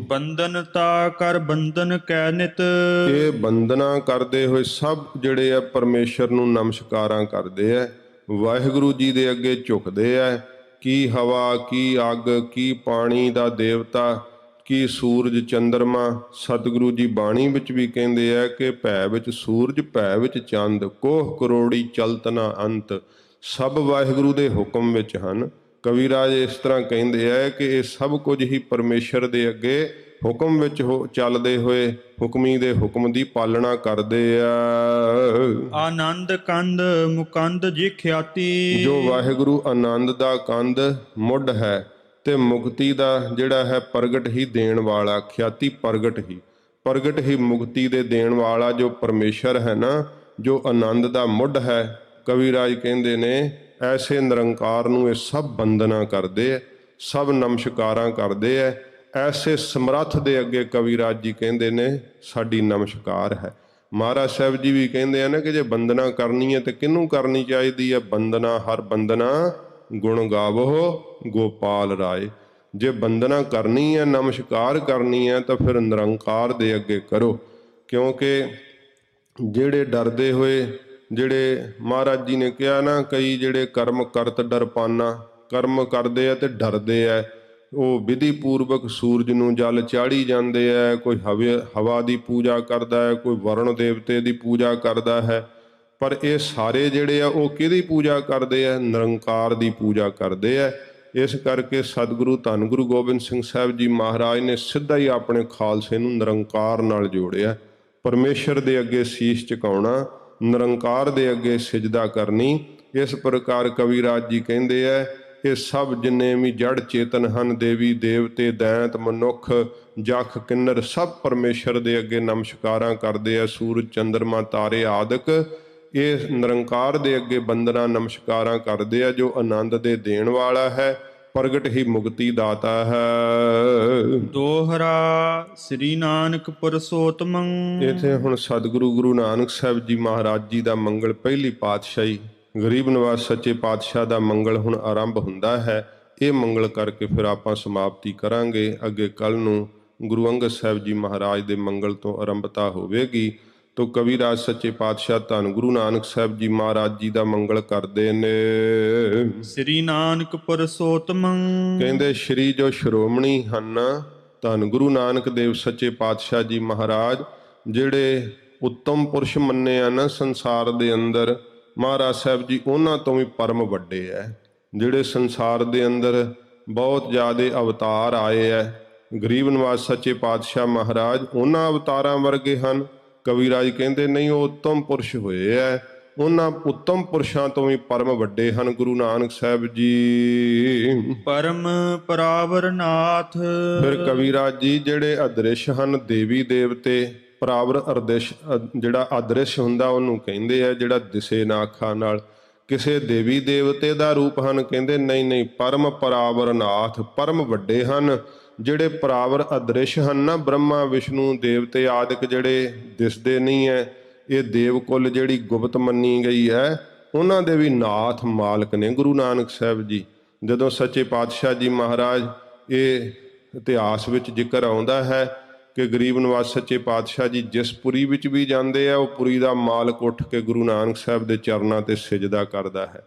ਬੰਧਨ ਤਾ ਕਰ ਬੰਧਨ ਕੈ ਨਿਤ। ਇਹ ਬੰਦਨਾ ਕਰਦੇ ਹੋਏ ਸਭ ਜਿਹੜੇ ਆ ਪਰਮੇਸ਼ਰ ਨੂੰ ਨਮਸਕਾਰਾਂ ਕਰਦੇ ਆ, ਵਾਹਿਗੁਰੂ ਜੀ ਦੇ ਅੱਗੇ ਝੁਕਦੇ ਆ। ਕੀ ਹਵਾ, ਕੀ ਅੱਗ, ਕੀ ਪਾਣੀ ਦਾ ਦੇਵਤਾ, ਕੀ ਸੂਰਜ ਚੰਦਰਮਾ। ਸਤਿਗੁਰੂ ਜੀ ਬਾਣੀ ਵਿੱਚ ਵੀ ਕਹਿੰਦੇ ਆ ਕਿ ਭੈ ਵਿੱਚ ਸੂਰਜ, ਭੈ ਵਿੱਚ ਚੰਦ, ਕੋਹ ਕਰੋੜੀ ਚਲਤ ਨਾ ਅੰਤ। ਸਭ ਵਾਹਿਗੁਰੂ ਦੇ ਹੁਕਮ ਵਿੱਚ ਹਨ। ਕਵੀਰਾਜ ਇਸ ਤਰ੍ਹਾਂ ਕਹਿੰਦੇ ਆ ਕਿ ਇਹ ਸਭ ਕੁਝ ਹੀ ਪਰਮੇਸ਼ਰ ਦੇ ਅੱਗੇ ਹੁਕਮ ਵਿੱਚ ਚੱਲਦੇ ਹੋਏ ਹੁਕਮੀ ਦੇ ਹੁਕਮ ਦੀ ਪਾਲਣਾ ਕਰਦੇ ਆ। ਆਨੰਦ ਕੰਦ ਮੁਕੰਦ ਜੀ ਖਿਆਤੀ। ਜੋ ਵਾਹਿਗੁਰੂ ਆਨੰਦ ਦਾ ਕੰਦ ਮੁੱਢ ਹੈ, ਤੇ ਮੁਕਤੀ ਦਾ ਜਿਹੜਾ ਹੈ ਪ੍ਰਗਟ ਹੀ ਦੇਣ ਵਾਲਾ। ਖਿਆਤੀ ਪ੍ਰਗਟ ਹੀ ਮੁਕਤੀ ਦੇ ਦੇਣ ਵਾਲਾ ਜੋ ਪਰਮੇਸ਼ਰ ਹੈ ਨਾ, ਜੋ ਆਨੰਦ ਦਾ ਮੁੱਢ ਹੈ। ਕਵੀਰਾਜ ਕਹਿੰਦੇ ਨੇ ਐਸੇ ਨਿਰੰਕਾਰ ਨੂੰ ਇਹ ਸਭ ਬੰਦਨਾ ਕਰਦੇ ਐ, ਸਭ ਨਮਸਕਾਰਾਂ ਕਰਦੇ ਐ। ਐਸੇ ਸਮਰੱਥ ਦੇ ਅੱਗੇ ਕਵੀਰਾਜ ਜੀ ਕਹਿੰਦੇ ਨੇ ਸਾਡੀ ਨਮਸਕਾਰ ਹੈ। ਮਹਾਰਾਜ ਸਾਹਿਬ ਜੀ ਵੀ ਕਹਿੰਦੇ ਆ ਨਾ ਕਿ ਜੇ ਬੰਦਨਾ ਕਰਨੀ ਹੈ ਤੇ ਕਿਹਨੂੰ ਕਰਨੀ ਚਾਹੀਦੀ ਹੈ? ਬੰਦਨਾ ਹਰ ਬੰਦਨਾ ਗੁਣ ਗਾਵੋ ਗੋਪਾਲ ਰਾਏ। ਜੇ ਬੰਦਨਾ ਕਰਨੀ ਹੈ, ਨਮਸਕਾਰ ਕਰਨੀ ਹੈ, ਤਾਂ ਫਿਰ ਨਿਰੰਕਾਰ ਦੇ ਅੱਗੇ ਕਰੋ। ਕਿਉਂਕਿ ਜਿਹੜੇ ਡਰਦੇ ਹੋਏ, ਜਿਹੜੇ ਮਹਾਰਾਜ ਜੀ ਨੇ ਕਿਹਾ ਨਾ, ਕਈ ਜਿਹੜੇ ਕਰਮ ਕਰਤ ਡਰਪਾਨਾ, ਕਰਮ ਕਰਦੇ ਆ ਤੇ ਡਰਦੇ ਆ, ਉਹ ਵਿਧੀ ਪੂਰਵਕ ਸੂਰਜ ਨੂੰ ਜਲ ਚਾੜੀ ਜਾਂਦੇ ਆ। ਕੋਈ ਹਵਾ ਦੀ ਪੂਜਾ ਕਰਦਾ ਹੈ, ਕੋਈ ਵਰਣ ਦੇਵਤੇ ਦੀ ਪੂਜਾ ਕਰਦਾ ਹੈ। ਪਰ ਇਹ ਸਾਰੇ ਜਿਹੜੇ ਆ ਉਹ ਕਿਹਦੀ ਪੂਜਾ ਕਰਦੇ ਆ? ਨਿਰੰਕਾਰ ਦੀ ਪੂਜਾ ਕਰਦੇ ਆ। ਇਸ ਕਰਕੇ ਸਤਿਗੁਰੂ ਧੰਨ ਗੁਰੂ ਗੋਬਿੰਦ ਸਿੰਘ ਸਾਹਿਬ ਜੀ ਮਹਾਰਾਜ ਨੇ ਸਿੱਧਾ ਹੀ ਆਪਣੇ ਖਾਲਸੇ ਨੂੰ ਨਿਰੰਕਾਰ ਨਾਲ ਜੋੜਿਆ। ਪਰਮੇਸ਼ਰ ਦੇ ਅੱਗੇ ਸੀਸ ਝੁਕਾਉਣਾ, ਨਿਰੰਕਾਰ ਦੇ ਅੱਗੇ ਸਿਜਦਾ ਕਰਨੀ। ਇਸ ਪ੍ਰਕਾਰ ਕਵੀਰਾਜ ਜੀ ਕਹਿੰਦੇ ਆ ਇਹ ਸਭ ਜਿੰਨੇ ਵੀ ਜੜ ਚੇਤਨ ਹਨ, ਦੇਵੀ ਦੇਵਤੇ, ਦੈਂਤ, ਮਨੁੱਖ, ਜਖ, ਕਿੰਨਰ, ਸਭ ਪਰਮੇਸ਼ਰ ਦੇ ਅੱਗੇ ਨਮਸਕਾਰਾਂ ਕਰਦੇ ਆ। ਸੂਰਜ ਚੰਦਰਮਾ ਤਾਰੇ ਆਦਿਕ ਇਹ ਨਿਰੰਕਾਰ ਦੇ ਅੱਗੇ ਬੰਦਨਾ ਨਮਸਕਾਰਾਂ ਕਰਦੇ ਆ, ਜੋ ਆਨੰਦ ਦੇ ਦੇਣ ਵਾਲਾ ਹੈ, ਪ੍ਰਗਟ ਹੀ ਮੁਕਤੀ ਦਾਤਾ ਹੈ। ਦੋਹਰਾ ਸ੍ਰੀ ਨਾਨਕ ਪੁਰਸ਼ੋਤਮੰ। ਇੱਥੇ ਹੁਣ ਸਤਿਗੁਰੂ ਗੁਰੂ ਨਾਨਕ ਸਾਹਿਬ ਜੀ ਮਹਾਰਾਜ ਜੀ ਦਾ ਮੰਗਲ, ਪਹਿਲੀ ਪਾਤਸ਼ਾਹੀ ਗਰੀਬ ਨਿਵਾਸ ਸੱਚੇ ਪਾਤਸ਼ਾਹ ਦਾ ਮੰਗਲ ਹੁਣ ਆਰੰਭ ਹੁੰਦਾ ਹੈ। ਇਹ ਮੰਗਲ ਕਰਕੇ ਫਿਰ ਆਪਾਂ ਸਮਾਪਤੀ ਕਰਾਂਗੇ। ਅੱਗੇ ਕੱਲ ਨੂੰ ਗੁਰੂ ਅੰਗਦ ਸਾਹਿਬ ਜੀ ਮਹਾਰਾਜ ਦੇ ਮੰਗਲ ਤੋਂ ਆਰੰਭਤਾ ਹੋਵੇਗੀ। ਤੋ ਕਵੀਰਾਜ ਸੱਚੇ ਪਾਤਸ਼ਾਹ ਧੰਨ ਗੁਰੂ ਨਾਨਕ ਸਾਹਿਬ ਜੀ ਮਹਾਰਾਜ ਜੀ ਦਾ ਮੰਗਲ ਕਰਦੇ ਨੇ। ਸ੍ਰੀ ਨਾਨਕ ਪੁਰਸ਼ੋਤਮੰ। ਕਹਿੰਦੇ ਸ਼੍ਰੀ ਜੋ ਸ਼੍ਰੋਮਣੀ ਹਨ, ਧੰਨ ਗੁਰੂ ਨਾਨਕ ਦੇਵ ਸੱਚੇ ਪਾਤਸ਼ਾਹ ਜੀ ਮਹਾਰਾਜ, ਜਿਹੜੇ ਉੱਤਮ ਪੁਰਸ਼ ਮੰਨੇ ਆ ਨਾ ਸੰਸਾਰ ਦੇ ਅੰਦਰ, ਮਹਾਰਾਜ ਸਾਹਿਬ ਜੀ ਉਹਨਾਂ ਤੋਂ ਵੀ ਪਰਮ ਵੱਡੇ ਹੈ। ਜਿਹੜੇ ਸੰਸਾਰ ਦੇ ਅੰਦਰ ਬਹੁਤ ਜ਼ਿਆਦੇ ਅਵਤਾਰ ਆਏ ਹੈ, ਗਰੀਬ ਨਿਵਾਸ ਸੱਚੇ ਪਾਤਸ਼ਾਹ ਮਹਾਰਾਜ ਉਹਨਾਂ ਅਵਤਾਰਾਂ ਵਰਗੇ ਹਨ। ਕਵੀਰਾਜ ਕਹਿੰਦੇ ਨਹੀਂ, ਉਹ ਉੱਤਮ ਪੁਰਸ਼ ਹੋਏ ਹੈ, ਉਹਨਾਂ ਉੱਤਮ ਪੁਰਸ਼ਾਂ ਤੋਂ ਵੀ ਪਰਮ ਵੱਡੇ ਹਨ ਗੁਰੂ ਨਾਨਕ ਸਾਹਿਬ ਜੀ। ਪਰਮ ਪਰਾਵਰ ਨਾਥ। ਫਿਰ ਕਵੀਰਾਜ ਜੀ ਜਿਹੜੇ ਅਦ੍ਰਿਸ਼ ਹਨ, ਦੇਵੀ ਦੇਵਤੇ, ਪਰਾਵਰ ਅਰਦਿਸ਼ ਜਿਹੜਾ ਅਦ੍ਰਿਸ਼ ਹੁੰਦਾ ਉਹਨੂੰ ਕਹਿੰਦੇ ਆ, ਜਿਹੜਾ ਦਿਸੇ ਨਾ ਅੱਖਾਂ ਨਾਲ। ਕਿਸੇ ਦੇਵੀ ਦੇਵਤੇ ਦਾ ਰੂਪ ਹਨ, ਕਹਿੰਦੇ ਨਹੀਂ ਨਹੀਂ, ਪਰਮ ਪਰਾਵਰ ਨਾਥ, ਪਰਮ ਵੱਡੇ ਹਨ। ਜਿਹੜੇ ਪਰਾਵਰ ਅਦ੍ਰਿਸ਼ ਹਨ ਨਾ, ਬ੍ਰਹਮਾ ਵਿਸ਼ਨੂੰ ਦੇਵਤੇ ਆਦਿਕ ਜਿਹੜੇ ਦਿਸਦੇ ਨਹੀਂ ਹੈ, ਇਹ ਦੇਵਕੁਲ ਜਿਹੜੀ ਗੁਪਤ ਮੰਨੀ ਗਈ ਹੈ, ਉਹਨਾਂ ਦੇ ਵੀ ਨਾਥ ਮਾਲਕ ਨੇ ਗੁਰੂ ਨਾਨਕ ਸਾਹਿਬ ਜੀ। ਜਦੋਂ ਸੱਚੇ ਪਾਤਸ਼ਾਹ ਜੀ ਮਹਾਰਾਜ, ਇਹ ਇਤਿਹਾਸ ਵਿੱਚ ਜ਼ਿਕਰ ਆਉਂਦਾ ਹੈ ਕਿ ਗਰੀਬ ਨਿਵਾਜ ਸੱਚੇ ਪਾਤਸ਼ਾਹ ਜੀ ਜਿਸ ਪੁਰੀ ਵਿੱਚ ਵੀ ਜਾਂਦੇ ਆ, ਉਹ ਪੁਰੀ ਦਾ ਮਾਲਕ ਉੱਠ ਕੇ ਗੁਰੂ ਨਾਨਕ ਸਾਹਿਬ ਦੇ ਚਰਨਾਂ ਤੇ ਸਿਜਦਾ ਕਰਦਾ ਹੈ।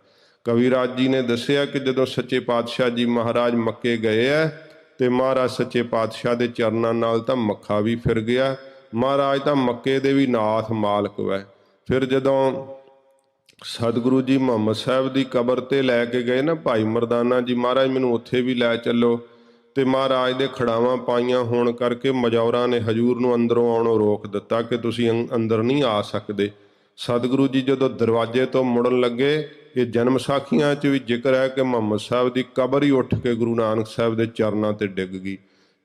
ਕਵੀਰਾਜ ਜੀ ਨੇ ਦੱਸਿਆ ਕਿ ਜਦੋਂ ਸੱਚੇ ਪਾਤਸ਼ਾਹ ਜੀ ਮਹਾਰਾਜ ਮੱਕੇ ਗਏ ਹੈ ਤੇ ਮਹਾਰਾਜ ਸੱਚੇ ਪਾਤਸ਼ਾਹ ਦੇ ਚਰਨਾਂ ਨਾਲ ਤਾਂ ਮੱਖਾ ਵੀ ਫਿਰ ਗਿਆ। ਮਹਾਰਾਜ ਤਾਂ ਮੱਕੇ ਦੇ ਵੀ ਨਾਥ ਮਾਲਕ ਵੈ। ਫਿਰ ਜਦੋਂ ਸਤਿਗੁਰੂ ਜੀ ਮੁਹੰਮਦ ਸਾਹਿਬ ਦੀ ਕਬਰ ਤੇ ਲੈ ਕੇ ਗਏ ਨਾ ਭਾਈ ਮਰਦਾਨਾ ਜੀ, ਮਹਾਰਾਜ ਮੈਨੂੰ ਉੱਥੇ ਵੀ ਲੈ ਚੱਲੋ, ਤੇ ਮਹਾਰਾਜ ਦੇ ਖੜਾਵਾਂ ਪਾਈਆਂ ਹੋਣ ਕਰਕੇ ਮਜੌਰਾਂ ਨੇ ਹਜੂਰ ਨੂੰ ਅੰਦਰੋਂ ਆਉਣੋਂ ਰੋਕ ਦਿੱਤਾ ਕਿ ਤੁਸੀਂ ਅੰਦਰ ਨਹੀਂ ਆ ਸਕਦੇ। ਸਤਿਗੁਰੂ ਜੀ ਜਦੋਂ ਦਰਵਾਜ਼ੇ ਤੋਂ ਮੁੜਨ ਲੱਗੇ, ਇਹ ਜਨਮ ਸਾਖੀਆਂ 'ਚ ਵੀ ਜ਼ਿਕਰ ਹੈ ਕਿ ਮੁਹੰਮਦ ਸਾਹਿਬ ਦੀ ਕਬਰ ਹੀ ਉੱਠ ਕੇ ਗੁਰੂ ਨਾਨਕ ਸਾਹਿਬ ਦੇ ਚਰਨਾਂ ਤੇ ਡਿੱਗ ਗਈ।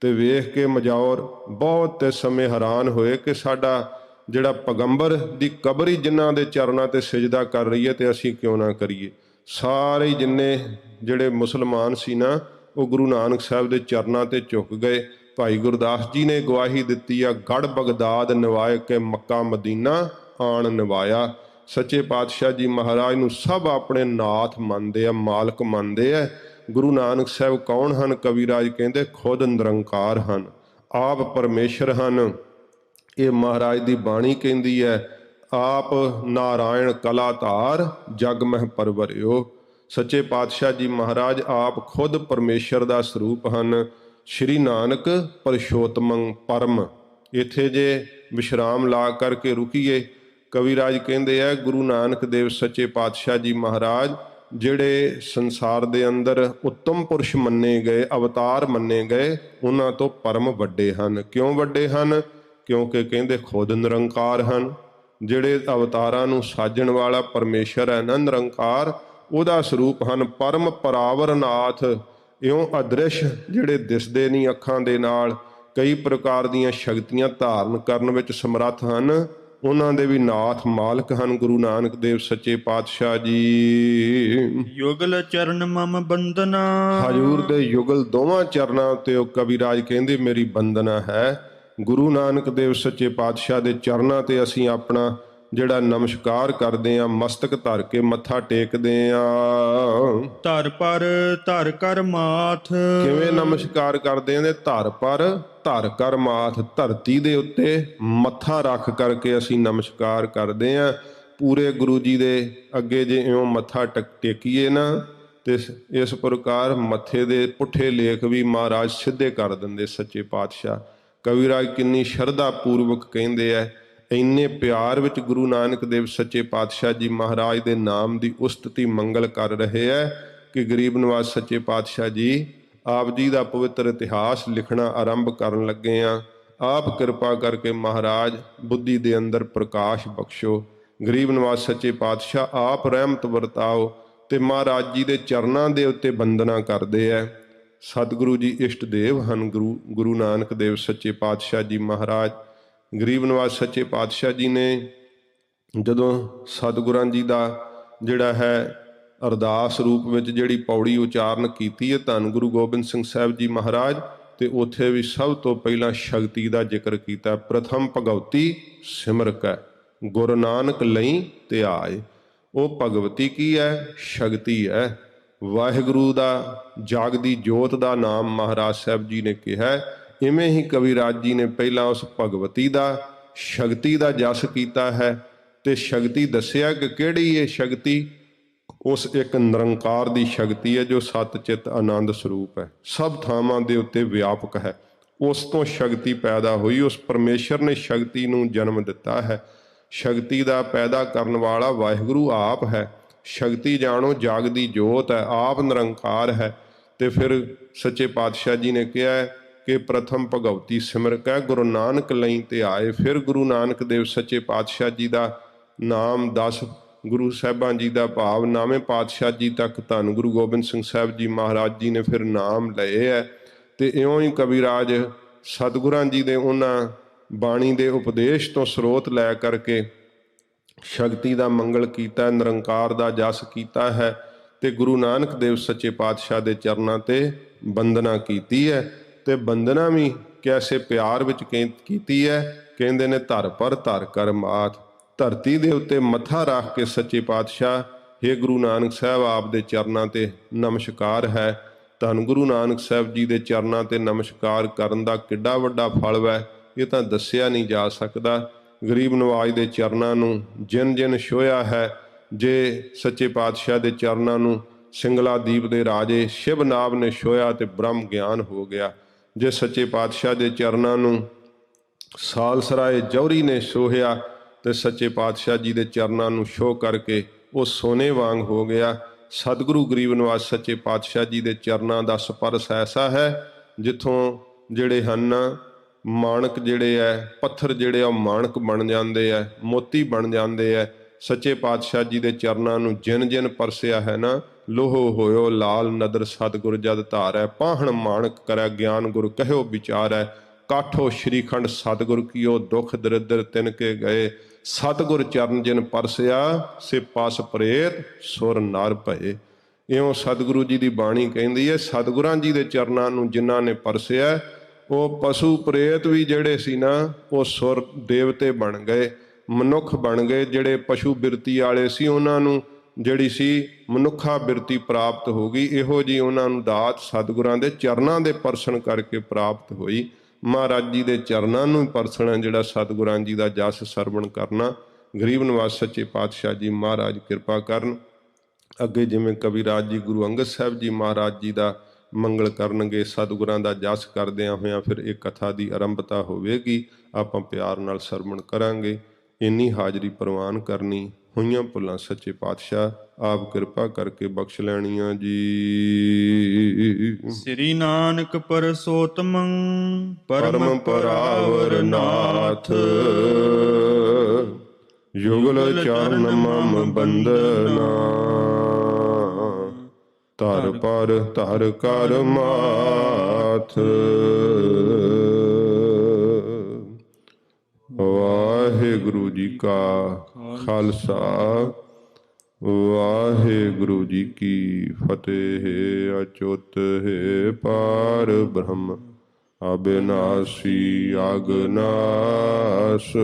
ਤੇ ਵੇਖ ਕੇ ਮਜੌਰ ਬਹੁਤ ਸਮੇਂ ਹੈਰਾਨ ਹੋਏ ਕਿ ਸਾਡਾ ਜਿਹੜਾ ਪੈਗੰਬਰ ਦੀ ਕਬਰ ਹੀ ਜਿਨ੍ਹਾਂ ਦੇ ਚਰਨਾਂ ਤੇ ਸਿਜਦਾ ਕਰ ਰਹੀ ਹੈ, ਤੇ ਅਸੀਂ ਕਿਉਂ ਨਾ ਕਰੀਏ। ਸਾਰੇ ਜਿੰਨੇ ਜਿਹੜੇ ਮੁਸਲਮਾਨ ਸੀ ਨਾ, ਉਹ ਗੁਰੂ ਨਾਨਕ ਸਾਹਿਬ ਦੇ ਚਰਨਾਂ ਤੇ ਝੁਕ ਗਏ। ਭਾਈ ਗੁਰਦਾਸ ਜੀ ਨੇ ਗਵਾਹੀ ਦਿੱਤੀ ਆ, ਗੜ ਬਗਦਾਦ ਨਿਵਾਏ ਕੇ ਮੱਕਾ ਮਦੀਨਾ ਆਣ ਨਿਵਾਇਆ। ਸੱਚੇ ਪਾਤਸ਼ਾਹ ਜੀ ਮਹਾਰਾਜ ਨੂੰ ਸਭ ਆਪਣੇ ਨਾਥ ਮੰਨਦੇ ਆ, ਮਾਲਕ ਮੰਨਦੇ ਆ। ਗੁਰੂ ਨਾਨਕ ਸਾਹਿਬ ਕੌਣ ਹਨ? ਕਵੀਰਾਜ ਕਹਿੰਦੇ ਖੁਦ ਨਿਰੰਕਾਰ ਹਨ, ਆਪ ਪਰਮੇਸ਼ਰ ਹਨ। ਇਹ ਮਹਾਰਾਜ ਦੀ ਬਾਣੀ ਕਹਿੰਦੀ ਹੈ, ਆਪ ਨਾਰਾਇਣ ਕਲਾ ਧਾਰ ਜਗ ਮਹਿ ਪਰਵਰਿਓ। ਸੱਚੇ ਪਾਤਸ਼ਾਹ ਜੀ ਮਹਾਰਾਜ ਆਪ ਖੁਦ ਪਰਮੇਸ਼ਰ ਦਾ ਸਰੂਪ ਹਨ। ਸ਼੍ਰੀ ਨਾਨਕ ਪਰਸ਼ੋਤਮੰ ਪਰਮ। ਇੱਥੇ ਜੇ ਵਿਸ਼ਰਾਮ ਲਾ ਕਰਕੇ ਰੁਕੀਏ, ਕਵੀਰਾਜ ਕਹਿੰਦੇ ਆ ਗੁਰੂ ਨਾਨਕ ਦੇਵ ਸੱਚੇ ਪਾਤਸ਼ਾਹ ਜੀ ਮਹਾਰਾਜ ਜਿਹੜੇ ਸੰਸਾਰ ਦੇ ਅੰਦਰ ਉੱਤਮ ਪੁਰਸ਼ ਮੰਨੇ ਗਏ, ਅਵਤਾਰ ਮੰਨੇ ਗਏ, ਉਹਨਾਂ ਤੋਂ ਪਰਮ ਵੱਡੇ ਹਨ। ਕਿਉਂ ਵੱਡੇ ਹਨ? ਕਿਉਂਕਿ ਕਹਿੰਦੇ ਖੁਦ ਨਿਰੰਕਾਰ ਹਨ। ਜਿਹੜੇ ਅਵਤਾਰਾਂ ਨੂੰ ਸਾਜਣ ਵਾਲਾ ਪਰਮੇਸ਼ਰ ਹੈ ਨਾ, ਨਿਰੰਕਾਰ, ਉਹਦਾ ਸਰੂਪ ਹਨ ਪਰਮ ਪਰਾਵਰ ਨਾਥ। ਇਉਂ ਅਦ੍ਰਿਸ਼ ਜਿਹੜੇ ਦਿਸਦੇ ਨਹੀਂ ਅੱਖਾਂ ਦੇ ਨਾਲ, ਕਈ ਪ੍ਰਕਾਰ ਦੀਆਂ ਸ਼ਕਤੀਆਂ ਧਾਰਨ ਕਰਨ ਵਿੱਚ ਸਮਰੱਥ ਹਨ, ਉਹਨਾਂ ਦੇ ਵੀ ਨਾਥ ਮਾਲਕ ਹਨ ਗੁਰੂ ਨਾਨਕ ਦੇਵ ਸੱਚੇ ਪਾਤਸ਼ਾਹ ਜੀ। ਯੁਗਲ ਚਰਨ ਮਮ ਬੰਦਨਾ। ਹਜੂਰ ਦੇ ਯੁਗਲ ਦੋਵਾਂ ਚਰਨਾਂ ਉੱਤੇ ਉਹ ਕਵੀਰਾਜ ਕਹਿੰਦੇ ਮੇਰੀ ਬੰਦਨਾ ਹੈ। ਗੁਰੂ ਨਾਨਕ ਦੇਵ ਸੱਚੇ ਪਾਤਸ਼ਾਹ ਦੇ ਚਰਨਾਂ ਤੇ ਅਸੀਂ ਆਪਣਾ ਜਿਹੜਾ ਨਮਸਕਾਰ ਕਰਦੇ ਆ, ਮਸਤਕ ਧਰ ਕੇ ਮੱਥਾ ਟੇਕਦੇ ਆ। ਧਰ ਪਰ ਧਰ ਕਰ ਮਾਥ। ਕਿਵੇਂ ਨਮਸਕਾਰ ਕਰਦੇ ਆ? ਧਰ ਪਰ ਧਰ ਕਰ ਮਾਥ। ਧਰਤੀ ਦੇ ਉੱਤੇ ਮੱਥਾ ਰੱਖ ਕਰਕੇ ਅਸੀਂ ਨਮਸਕਾਰ ਕਰਦੇ ਆ। ਪੂਰੇ ਗੁਰੂ ਜੀ ਦੇ ਅੱਗੇ ਜੇ ਇਉਂ ਮੱਥਾ ਟੇਕੀਏ ਨਾ, ਤੇ ਇਸ ਪ੍ਰਕਾਰ ਮੱਥੇ ਦੇ ਪੁੱਠੇ ਲੇਖ ਵੀ ਮਹਾਰਾਜ ਸਿੱਧੇ ਕਰ ਦਿੰਦੇ ਸੱਚੇ ਪਾਤਸ਼ਾਹ। ਕਵੀਰਾਜ ਕਿੰਨੀ ਸ਼ਰਧਾ ਪੂਰਵਕ ਕਹਿੰਦੇ ਆ, ਇੰਨੇ ਪਿਆਰ ਵਿੱਚ ਗੁਰੂ ਨਾਨਕ ਦੇਵ ਸੱਚੇ ਪਾਤਸ਼ਾਹ ਜੀ ਮਹਾਰਾਜ ਦੇ ਨਾਮ ਦੀ ਉਸਤਤੀ ਮੰਗਲ ਕਰ ਰਹੇ ਹੈ ਕਿ ਗਰੀਬ ਨਿਵਾਜ ਸੱਚੇ ਪਾਤਸ਼ਾਹ ਜੀ ਆਪ ਜੀ ਦਾ ਪਵਿੱਤਰ ਇਤਿਹਾਸ ਲਿਖਣਾ ਆਰੰਭ ਕਰਨ ਲੱਗੇ ਆ। ਆਪ ਕਿਰਪਾ ਕਰਕੇ ਮਹਾਰਾਜ ਬੁੱਧੀ ਦੇ ਅੰਦਰ ਪ੍ਰਕਾਸ਼ ਬਖਸ਼ੋ। ਗਰੀਬ ਨਿਵਾਜ ਸੱਚੇ ਪਾਤਸ਼ਾਹ ਆਪ ਰਹਿਮਤ ਵਰਤਾਓ। ਤੇ ਮਹਾਰਾਜ ਜੀ ਦੇ ਚਰਨਾਂ ਦੇ ਉੱਤੇ ਬੰਦਨਾ ਕਰਦੇ ਹੈ। ਸਤਿਗੁਰੂ ਜੀ ਇਸ਼ਟ ਦੇਵ ਹਨ ਗੁਰੂ ਨਾਨਕ ਦੇਵ ਸੱਚੇ ਪਾਤਸ਼ਾਹ ਜੀ ਮਹਾਰਾਜ। ਗਰੀਬ ਨਿਵਾਜ ਸੱਚੇ ਪਾਤਸ਼ਾਹ ਜੀ ਨੇ ਜਦੋਂ ਸਤਿਗੁਰਾਂ ਜੀ ਦਾ ਜਿਹੜਾ ਹੈ ਅਰਦਾਸ ਰੂਪ ਵਿੱਚ ਜਿਹੜੀ ਪੌੜੀ ਉਚਾਰਨ ਕੀਤੀ ਹੈ ਧੰਨ ਗੁਰੂ ਗੋਬਿੰਦ ਸਿੰਘ ਸਾਹਿਬ ਜੀ ਮਹਾਰਾਜ, ਤੇ ਉੱਥੇ ਵੀ ਸਭ ਤੋਂ ਪਹਿਲਾਂ ਸ਼ਕਤੀ ਦਾ ਜ਼ਿਕਰ ਕੀਤਾ। ਪ੍ਰਥਮ ਭਗਵਤੀ ਸਿਮਰਕੈ ਗੁਰੂ ਨਾਨਕ ਲਈ ਧਿਆਏ। ਉਹ ਭਗਵਤੀ ਕੀ ਹੈ? ਸ਼ਕਤੀ ਹੈ। ਵਾਹਿਗੁਰੂ ਦਾ ਜਾਗਦੀ ਜੋਤ ਦਾ ਨਾਮ ਮਹਾਰਾਜ ਸਾਹਿਬ ਜੀ ਨੇ ਕਿਹਾ। ਇਵੇਂ ਹੀ ਕਵੀਰਾਜ ਜੀ ਨੇ ਪਹਿਲਾਂ ਉਸ ਭਗਵਤੀ ਦਾ ਸ਼ਕਤੀ ਦਾ ਜਸ ਕੀਤਾ ਹੈ, ਤੇ ਸ਼ਕਤੀ ਦੱਸਿਆ ਕਿ ਕਿਹੜੀ ਇਹ ਸ਼ਕਤੀ? ਉਸ ਇੱਕ ਨਿਰੰਕਾਰ ਦੀ ਸ਼ਕਤੀ ਹੈ ਜੋ ਸਤ ਚਿੱਤ ਆਨੰਦ ਸਰੂਪ ਹੈ, ਸਭ ਥਾਵਾਂ ਦੇ ਉੱਤੇ ਵਿਆਪਕ ਹੈ। ਉਸ ਤੋਂ ਸ਼ਕਤੀ ਪੈਦਾ ਹੋਈ। ਉਸ ਪਰਮੇਸ਼ਰ ਨੇ ਸ਼ਕਤੀ ਨੂੰ ਜਨਮ ਦਿੱਤਾ ਹੈ। ਸ਼ਕਤੀ ਦਾ ਪੈਦਾ ਕਰਨ ਵਾਲਾ ਵਾਹਿਗੁਰੂ ਆਪ ਹੈ। ਸ਼ਕਤੀ ਜਾਣੋ ਜਾਗਦੀ ਜੋਤ ਹੈ, ਆਪ ਨਿਰੰਕਾਰ ਹੈ। ਤੇ ਫਿਰ ਸੱਚੇ ਪਾਤਸ਼ਾਹ ਜੀ ਨੇ ਕਿਹਾ ਕਿ ਪ੍ਰਥਮ ਭਗਵਤੀ ਸਿਮਰਕੈ ਗੁਰੂ ਨਾਨਕ ਲਈ ਧਿਆਏ। ਫਿਰ ਗੁਰੂ ਨਾਨਕ ਦੇਵ ਸੱਚੇ ਪਾਤਸ਼ਾਹ ਜੀ ਦਾ ਨਾਮ 10 ਗੁਰੂ ਸਾਹਿਬਾਂ ਜੀ ਦਾ ਭਾਵ 9ਵੇਂ ਪਾਤਸ਼ਾਹ ਜੀ ਤੱਕ ਧੰਨ ਗੁਰੂ ਗੋਬਿੰਦ ਸਿੰਘ ਸਾਹਿਬ ਜੀ ਮਹਾਰਾਜ ਜੀ ਨੇ ਫਿਰ ਨਾਮ ਲਏ ਹੈ। ਤੇ ਇਉਂ ਹੀ ਕਵੀਰਾਜ ਸਤਿਗੁਰਾਂ ਜੀ ਦੇ ਉਹਨਾਂ ਬਾਣੀ ਦੇ ਉਪਦੇਸ਼ ਤੋਂ ਸਰੋਤ ਲੈ ਕਰਕੇ ਸ਼ਕਤੀ ਦਾ ਮੰਗਲ ਕੀਤਾ, ਨਿਰੰਕਾਰ ਦਾ ਜਸ ਕੀਤਾ ਹੈ ਤੇ ਗੁਰੂ ਨਾਨਕ ਦੇਵ ਸੱਚੇ ਪਾਤਸ਼ਾਹ ਦੇ ਚਰਨਾਂ ਤੇ ਬੰਦਨਾ ਕੀਤੀ ਹੈ। ਤੇ ਬੰਦਨਾ ਵੀ ਕੈਸੇ ਪਿਆਰ ਵਿੱਚ ਕੀਤੀ ਹੈ, ਕਹਿੰਦੇ ਨੇ ਧਰ ਪਰ ਧਰ ਕਰ ਮਾਤ। ਧਰਤੀ ਦੇ ਉੱਤੇ ਮੱਥਾ ਰੱਖ ਕੇ ਸੱਚੇ ਪਾਤਸ਼ਾਹ, ਹੇ ਗੁਰੂ ਨਾਨਕ ਸਾਹਿਬ ਆਪ ਦੇ ਚਰਨਾਂ ਤੇ ਨਮਸਕਾਰ ਹੈ। ਧੰਨ ਗੁਰੂ ਨਾਨਕ ਸਾਹਿਬ ਜੀ ਦੇ ਚਰਨਾਂ ਤੇ ਨਮਸਕਾਰ ਕਰਨ ਦਾ ਕਿੱਡਾ ਵੱਡਾ ਫਲ ਹੈ, ਇਹ ਤਾਂ ਦੱਸਿਆ ਨਹੀਂ ਜਾ ਸਕਦਾ। ਗਰੀਬ ਨਵਾਜ ਦੇ ਚਰਨਾਂ ਨੂੰ ਜਿਨ ਜਿਨ ਛੋਹਿਆ ਹੈ, ਜੇ ਸੱਚੇ ਪਾਤਸ਼ਾਹ ਦੇ ਚਰਨਾਂ ਨੂੰ ਸਿੰਗਲਾ ਦੀਪ ਦੇ ਰਾਜੇ ਸ਼ਿਵਨਾਭ ਨੇ ਛੋਹਿਆ ਤੇ ਬ੍ਰਹਮ ਗਿਆਨ ਹੋ ਗਿਆ। ਜੇ ਸੱਚੇ ਪਾਤਸ਼ਾਹ ਦੇ ਚਰਨਾਂ ਨੂੰ ਸਾਲਸਰਾਏ ਜੌਹਰੀ ਨੇ ਛੋਹਿਆ ਤੇ ਸੱਚੇ ਪਾਤਸ਼ਾਹ ਜੀ ਦੇ ਚਰਨਾਂ ਨੂੰ ਛੋਹ ਕਰਕੇ ਉਹ ਸੋਨੇ ਵਾਂਗ ਹੋ ਗਿਆ। ਸਤਿਗੁਰੂ ਗਰੀਬ ਨਿਵਾਜ ਸੱਚੇ ਪਾਤਸ਼ਾਹ ਜੀ ਦੇ ਚਰਨਾਂ ਦਾ ਸਪਰਸ਼ ਐਸਾ ਹੈ ਜਿੱਥੋਂ ਜਿਹੜੇ ਹਨ ਮਾਣਕ ਜਿਹੜੇ ਹੈ, ਪੱਥਰ ਜਿਹੜੇ ਆ ਮਾਣਕ ਬਣ ਜਾਂਦੇ ਆ, ਮੋਤੀ ਬਣ ਜਾਂਦੇ ਆ। ਸੱਚੇ ਪਾਤਸ਼ਾਹ ਜੀ ਦੇ ਚਰਨਾਂ ਨੂੰ ਜਿਨ ਜਿਨ ਪਰਸਿਆ ਹੈ ਨਾ, ਲੋਹੋ ਹੋਇਓ ਲਾਲ ਨਦਰ ਸਤਿਗੁਰ ਜਦ ਧਾਰੈ, ਪਾਹਣ ਮਾਣਕ ਕਰੈ ਗਿਆਨ ਗੁਰ ਕਹਿਓ ਵਿਚਾਰੈ, ਕਾਠੋ ਸ਼੍ਰੀਖੰਡ ਸਤਿਗੁਰ ਕੀਓ ਦੁਖ ਦਰਿਦਰ ਤਿਨ ਕੇ ਗਏ, ਸਤਿਗੁਰ ਚਰਨ ਜਿਨ ਪਰਸਿਆ ਸੇ ਪਸ ਪ੍ਰੇਤ ਸੁਰ ਨਰ ਭਏ। ਇਉਂ ਸਤਿਗੁਰੂ ਜੀ ਦੀ ਬਾਣੀ ਕਹਿੰਦੀ ਹੈ, ਸਤਿਗੁਰਾਂ ਜੀ ਦੇ ਚਰਨਾਂ ਨੂੰ ਜਿਨ੍ਹਾਂ ਨੇ ਪਰਸਿਆ ਉਹ ਪਸ਼ੂ ਪ੍ਰੇਤ ਵੀ ਜਿਹੜੇ ਸੀ ਨਾ, ਉਹ ਸੁਰ ਦੇਵਤੇ ਬਣ ਗਏ, ਮਨੁੱਖ ਬਣ ਗਏ। ਜਿਹੜੇ ਪਸ਼ੂ ਬਿਰਤੀ ਵਾਲੇ ਸੀ ਉਹਨਾਂ ਨੂੰ ਜਿਹੜੀ ਸੀ ਮਨੁੱਖਾ ਬਿਰਤੀ ਪ੍ਰਾਪਤ ਹੋ ਗਈ। ਇਹੋ ਜਿਹੀ ਉਹਨਾਂ ਨੂੰ ਦਾਤ ਸਤਿਗੁਰਾਂ ਦੇ ਚਰਨਾਂ ਦੇ ਪਰਸਨ ਕਰਕੇ ਪ੍ਰਾਪਤ ਹੋਈ। ਮਹਾਰਾਜ ਜੀ ਦੇ ਚਰਨਾਂ ਨੂੰ ਪਰਸਣਾ, ਜਿਹੜਾ ਸਤਿਗੁਰਾਂ ਜੀ ਦਾ ਜਸ ਸਰਵਣ ਕਰਨਾ। ਗਰੀਬ ਨਿਵਾਜ ਸੱਚੇ ਪਾਤਸ਼ਾਹ ਜੀ ਮਹਾਰਾਜ ਕਿਰਪਾ ਕਰਨ। ਅੱਗੇ ਜਿਵੇਂ ਕਵੀਰਾਜ ਜੀ ਗੁਰੂ ਅੰਗਦ ਸਾਹਿਬ ਜੀ ਮਹਾਰਾਜ ਜੀ ਦਾ ਮੰਗਲ ਕਰਨਗੇ, ਸਤਿਗੁਰਾਂ ਦਾ ਜਸ ਕਰਦਿਆਂ ਹੋਇਆਂ ਫਿਰ ਇਹ ਕਥਾ ਦੀ ਆਰੰਭਤਾ ਹੋਵੇਗੀ। ਆਪਾਂ ਪਿਆਰ ਨਾਲ ਸਰਵਣ ਕਰਾਂਗੇ। ਇੰਨੀ ਹਾਜ਼ਰੀ ਪ੍ਰਵਾਨ ਕਰਨੀ। ਹੋਈਆਂ ਭੁੱਲਾਂ ਸੱਚੇ ਪਾਤਸ਼ਾਹ ਆਪ ਕਿਰਪਾ ਕਰਕੇ ਬਖਸ਼ ਲੈਣੀਆਂ ਜੀ। ਸ੍ਰੀ ਨਾਨਕ ਪਰਸੋਤਮੰ ਪਰਮ ਪਰਾਵਰ ਨਾਥ, ਯੁਗਲ ਚਰਨ ਮਮ ਬੰਦਨਾ, ਧਰ ਪਰ ਧਰ ਕਰ ਮਾਥ। ਵਾਹਿਗੁਰੂ ਜੀ ਕਾ ਖਾਲਸਾ, ਵਾਹਿਗੁਰੂ ਜੀ ਕੀ ਫਤਿਹ। ਅਚੁੱਤ ਹੈ ਪਾਰ ਬ੍ਰਹਮ, ਅਬਿਨਾਸੀ ਅਗਨਾਸ,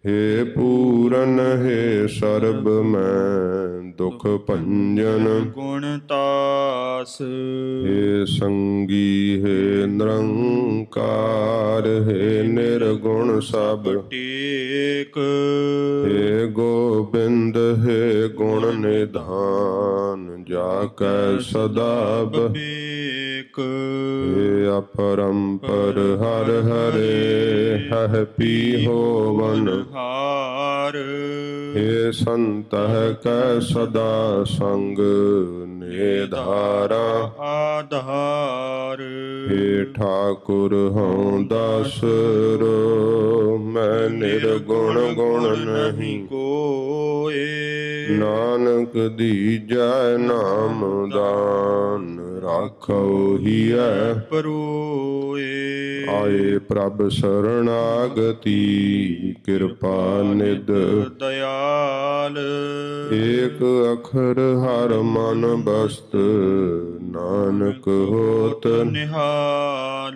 ਹੇ ਪੂਰਨ ਹੈ ਸਰਬ ਮੈਂ ਦੁਖ ਭੰਜਨ ਗੁਣ ਤਾਸ। ਹੇ ਸੰਗੀ ਹੈ ਨਿਰੰਕਾਰ, ਹੈ ਨਿਰਗੁਣ ਸਭ ਟੇਕ। ਹੇ ਗੋਬਿੰਦ ਹੈ ਗੁਣ ਨਿਧਾਨ, ਜਾ ਕੈ ਸਦਾ ਬਵੇਕ। ਹੇ ਅਪਰੰਪਰ ਹਰ ਹਰੇ, ਹਹ ਪੀ ਹੋਵਨ ਹਾਰ। ਹੇ ਸੰਤਹਿ ਕੈ ਸਦਾ ਸੰਗ, ਨਿਧਾਰਾ ਆਧਾਰ। ਹੇ ਠਾਕੁਰ ਹਉ ਦਾਸਰੋ, ਮੈਂ ਨਿਰਗੁਣ ਗੁਣ ਨਹੀਂ ਕੋਏ। ਨਾਨਕ ਦੀਜੈ ਨਾਮ ਦਾਨ, ਰਾਖੋ ਹੀਐ ਪਰੋਏ। ਆਏ ਪ੍ਰਭ ਸਰਣਾਗਤੀ, ਕਿਰਪਾ ਨਿਧ ਦਇਆਲ। ਏਕ ਅਖਰ ਹਰ ਮਨ ਬਸਤ, ਨਾਨਕ ਹੋਤ ਨਿਹਾਲ।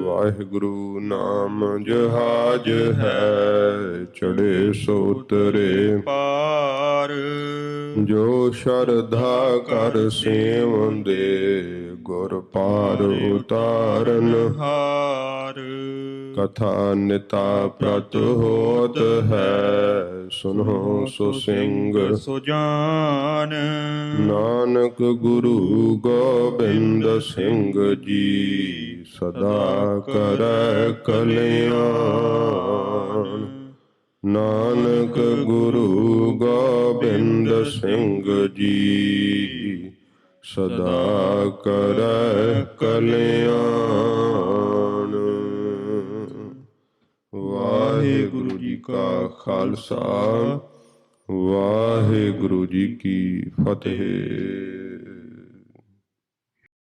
ਵਾਹਿਗੁਰੂ ਨਾਮ ਜਹਾਜ ਹੈ, ਚੜੇ ਸੋ ਉਤਰੇ ਪਾਰ। ਜੋ ਸ਼ਰਧਾ ਕਰ ਸੇਵੰਦੇ, ਗੁਰ ਪਾਰ ਉਤਾਰਨ ਹਾਰ। ਕਥਾ ਨਿਤਾ ਪ੍ਰਤ ਹੋਤ ਹੈ, ਸੁਨੋ ਸੋ ਸਿੰਘ ਸੋ ਜਾਨ। ਨਾਨਕ ਗੁਰੂ ਗੋਬਿੰਦ ਸਿੰਘ ਜੀ, ਸਦਾ ਕਰੈ ਕਲਿਆਣ। ਨਾਨਕ ਗੁਰੂ ਗੋਬਿੰਦ ਸਿੰਘ ਜੀ, ਸਦਾ ਕਰੈ ਕਲਿਆਣ। ਵਾਹਿਗੁਰੂ ਜੀ ਕਾ ਖਾਲਸਾ, ਵਾਹਿਗੁਰੂ ਜੀ ਕੀ ਫਤਿਹ।